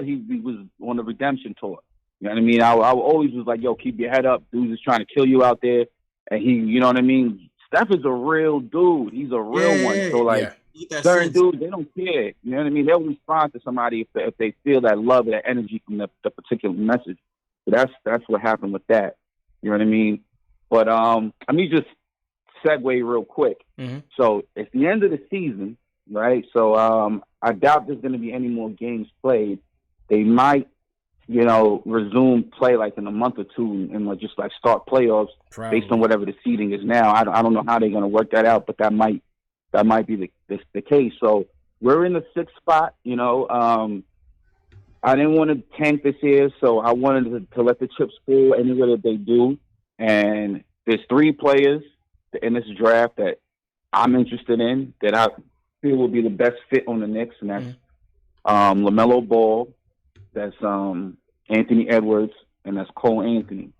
he was on the redemption tour. You know what I mean? I always was like, yo, keep your head up. Dudes is trying to kill you out there. And he, you know what I mean? Steph is a real dude. He's a real one. So, like, certain dudes, they don't care. You know what I mean? They'll respond to somebody if they feel that love, that energy from the particular message. So that's what happened with that. You know what I mean? But let me just segue real quick. So it's the end of the season, right? So I doubt there's going to be any more games played. They might, you know, resume play like in a month or two and like just like start playoffs based on whatever the seeding is now. I don't know how they're going to work that out, but that might be the case. So we're in the 6th spot, you know. I didn't want to tank this year, so I wanted to let the chips fall anywhere that they do. And there's 3 players in this draft that I'm interested in, that feel will be the best fit on the Knicks, and that's LaMelo Ball, that's Anthony Edwards, and that's Cole Anthony.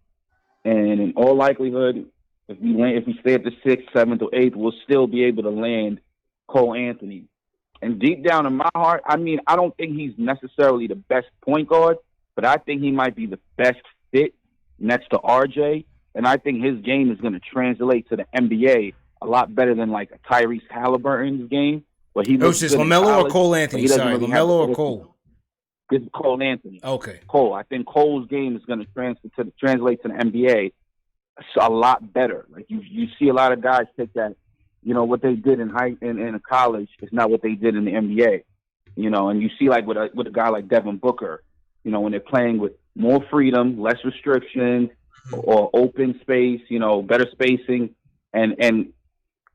And in all likelihood, if we stay at the 6th, 7th, or 8th, we'll still be able to land Cole Anthony. And deep down in my heart, I mean, I don't think he's necessarily the best point guard, but I think he might be the best fit next to RJ. And I think his game is going to translate to the NBA a lot better than like a Tyrese Halliburton's game. But he was just LaMelo or Cole Anthony? Sorry, really LaMelo or Cole? It's Cole Anthony. Okay. Cole. I think Cole's game is going to translate to the NBA a lot better. Like you see a lot of guys take that, you know, what they did in college is not what they did in the NBA. You know, and you see like with a guy like Devin Booker, you know, when they're playing with more freedom, less restrictions, or open space, you know, better spacing, and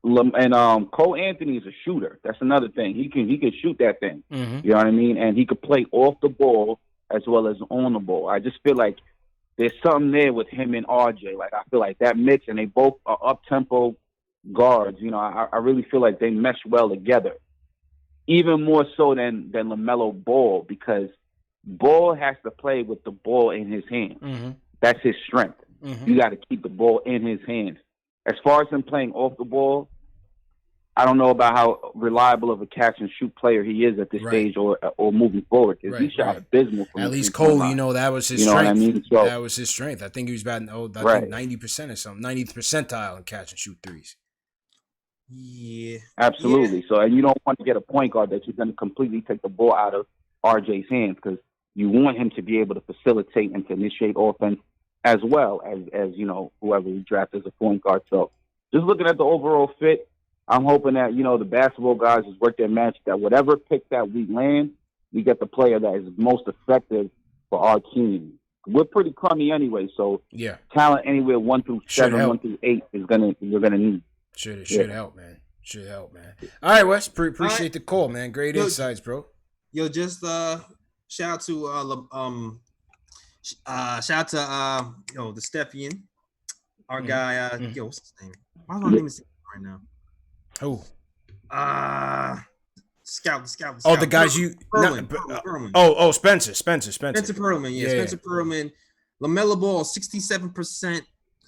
Cole Anthony is a shooter. That's another thing. He can shoot that thing. You know what I mean? And he could play off the ball as well as on the ball. I just feel like there's something there with him and RJ. Like I feel like that mix, and they both are up tempo guards. You know, I really feel like they mesh well together, even more so than LaMelo Ball, because Ball has to play with the ball in his hand. That's his strength. You got to keep the ball in his hands. As far as him playing off the ball, I don't know about how reliable of a catch and shoot player he is at this stage or moving forward. Because he shot abysmal. At least Cole, you know, that was his strength. Know what I mean? So, that was his strength. I think he was about 90% or something, 90th percentile in catch and shoot threes. Yeah, absolutely. So, and you don't want to get a point guard that you're going to completely take the ball out of RJ's hands, because you want him to be able to facilitate and to initiate offense as well as you know, whoever we draft as a point guard. So just looking at the overall fit, I'm hoping that, you know, the basketball guys just work their magic, that whatever pick that we land, we get the player that is most effective for our team. We're pretty crummy anyway, so talent anywhere 1 through 7, 1 through 8 we're gonna need. Should help, man. Should help, man. All right, Wes. Appreciate the call, man. Great insights, bro. Yo, just shout out to the Stephian, our guy. What's his name? Why don't I name his name right now? Who? Scout. Oh, the guys Perlman. Spencer Perlman. Yeah, Spencer Perlman. LaMelo Ball, 67%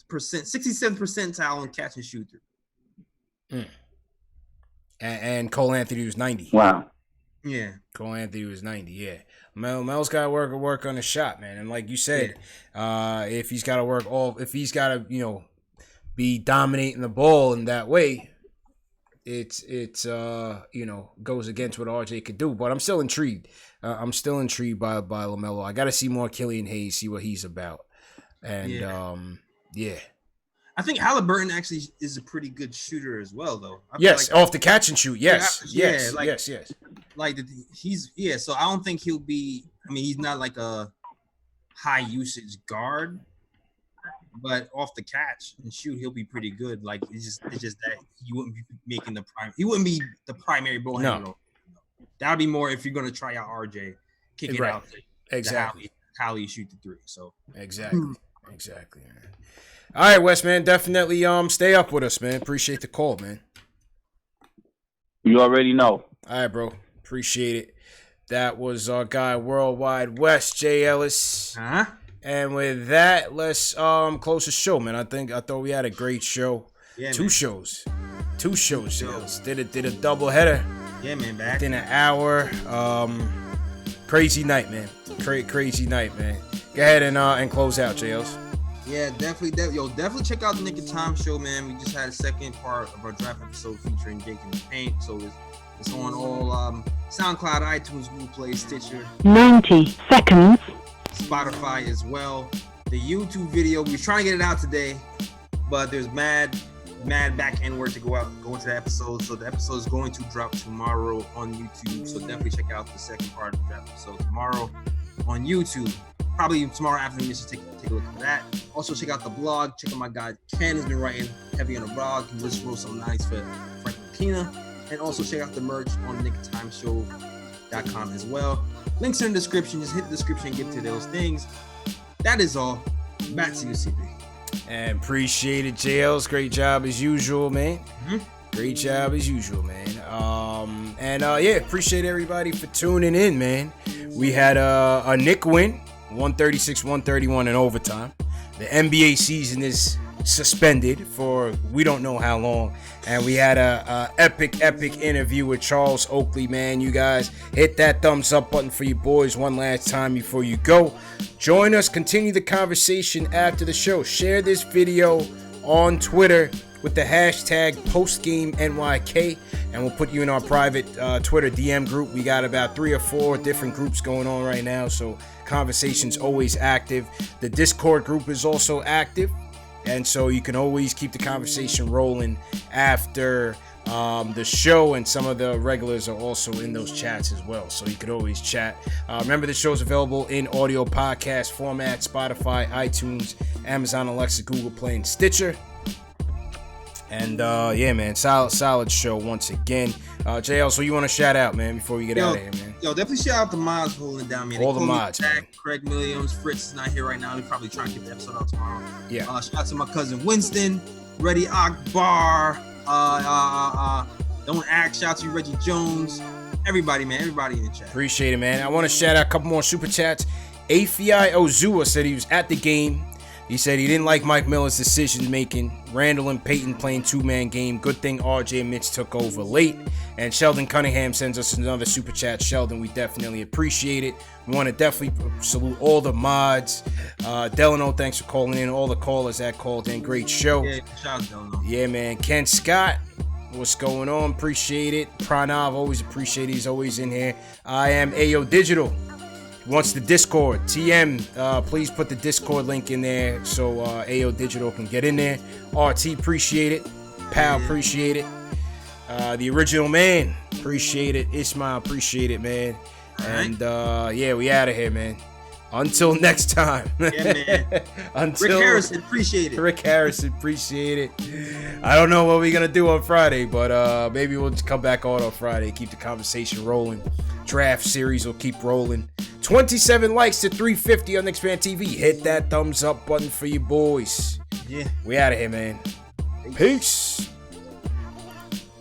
percentile in catch and shoot. And Cole Anthony was 90. Wow. Yeah. Cole Anthony was 90. Yeah. Mel's got to work on his shot, man. And like you said, if he's got to you know, be dominating the ball in that way, it's you know, goes against what RJ could do. But I'm still intrigued. I'm still intrigued by LaMelo. I got to see more Killian Hayes, see what he's about. And I think Halliburton actually is a pretty good shooter as well, though. Yes, off the catch and shoot. Yes. Like he's so I don't think he'll be. I mean, he's not like a high usage guard, but off the catch and shoot, he'll be pretty good. Like it's just that he wouldn't be making he wouldn't be the primary ball handler. That would be more if you're going to try out RJ, kick it out. Exactly. How you shoot the three. So exactly, man. All right, Wes, man. Definitely stay up with us, man. Appreciate the call, man. You already know. All right, bro. Appreciate it. That was our guy, Worldwide Wes, Jay Ellis. And with that, let's close the show, man. I thought we had a great show. Yeah, Two shows, Jay. Did a double header. Yeah, man. Back within an hour. Crazy night, man. Crazy night, man. Go ahead and close out, Jay Ellis. Yeah, definitely. Definitely check out the Nick of Time show, man. We just had a second part of our draft episode featuring Jake in the Paint. So it's on all SoundCloud, iTunes, Google Play, Stitcher. 90 seconds. Spotify as well. The YouTube video, we were trying to get it out today, but there's mad back end work to go into the episode. So the episode is going to drop tomorrow on YouTube. So definitely check out the second part of the draft episode tomorrow on YouTube. Probably tomorrow afternoon, just take a look at that. Also, check out the blog. Check out my guy Ken, who's been writing heavy on the blog. He just wrote some nice for Frank Pina. And also check out the merch on nicktimeshow.com as well. Links in the description. Just hit the description and get to those things. That is all. Back to you, CP. And appreciate it, JL's. Great job as usual, man. Great job as usual, man. Appreciate everybody for tuning in, man. We had a Knicks win, 136-131 in overtime. The NBA season is suspended for we don't know how long, and we had a epic interview with Charles Oakley, man. You guys hit that thumbs up button for you boys one last time before you go. Join us, continue the conversation after the show. Share this video on Twitter with the hashtag postgameNYK, and we'll put you in our private Twitter DM group. We got about 3 or 4 different groups going on right now, so conversation's always active. The Discord group is also active, and so you can always keep the conversation rolling after the show, and some of the regulars are also in those chats as well, so you could always chat. Remember, the show's available in audio podcast format: Spotify, iTunes, Amazon Alexa, Google Play, and Stitcher. And man, solid show once again. JL, so you want to shout out, man, before we get out of here, man? Yo, definitely shout out the mods for holding down, man. All the mods, Jack, Craig Williams, Fritz is not here right now. We probably try and get the episode out tomorrow. Yeah. Shout out to my cousin Winston, Reddy Akbar, Don't Act. Shout out to you, Reggie Jones. Everybody, man. Everybody in the chat. Appreciate it, man. I want to shout out a couple more super chats. AFI Ozua said he was at the game. He said he didn't like Mike Miller's decision making. Randall and Peyton playing 2-man game. Good thing RJ and Mitch took over late. And Sheldon Cunningham sends us another super chat. Sheldon, we definitely appreciate it. We want to definitely salute all the mods. Delano, thanks for calling in. All the callers that called in. Great show. Yeah, shout out Delano. Yeah, man. Ken Scott, what's going on? Appreciate it. Pranav, always appreciate it. He's always in here. I am Ayo Digital. Wants the Discord. TM, please put the Discord link in there so AO Digital can get in there. RT, appreciate it. Pal, appreciate it. The Original Man, appreciate it. Ismail, appreciate it, man. And we out of here, man. Until next time. Yeah, man. Rick Harrison, appreciate it. Rick Harrison, appreciate it. I don't know what we're going to do on Friday, but maybe we'll just come back on Friday, keep the conversation rolling. Draft series will keep rolling. 27 likes to 350 on KnicksFanTV. Hit that thumbs up button for you boys. Yeah. We out of here, man. Peace.